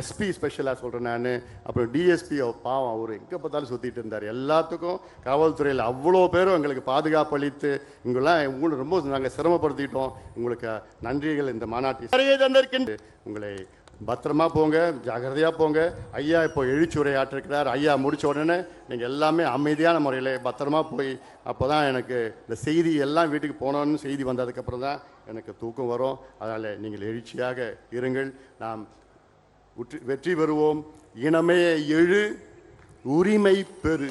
எஸ்பி ஸ்பெஷலாக சொல்கிறேன் நான். அப்புறம் டிஎஸ்பி பாவம், அவர் எங்கே பார்த்தாலும் சுற்றிட்டு இருந்தார். எல்லாத்துக்கும் காவல்துறையில் அவ்வளோ பேரும் எங்களுக்கு பாதுகாப்பு அளித்து உங்களுக்கு ரொம்ப நாங்கள் சிரமப்படுத்திட்டோம். உங்களுக்கு நன்றிகள் இந்த மாநாட்டில் தந்திருக்கின்ற. உங்களை பத்திரமா போங்க, ஜாகிரதையாக போங்க. ஐயா இப்போ எழுச்சியுரை ஆற்றிருக்கிறார். ஐயா முடித்த உடனே நீங்கள் எல்லாமே அமைதியான முறையில் பத்திரமா போய், அப்போ தான் எனக்கு இந்த செய்தி எல்லாம் வீட்டுக்கு போனோன்னு செய்தி வந்ததுக்கப்புறம் தான் எனக்கு தூக்கம் வரும். அதனால் நீங்கள் எழுச்சியாக இருங்கள். நாம் வெற்றி பெறுவோம். இனமே எழு, உரிமை பெறு.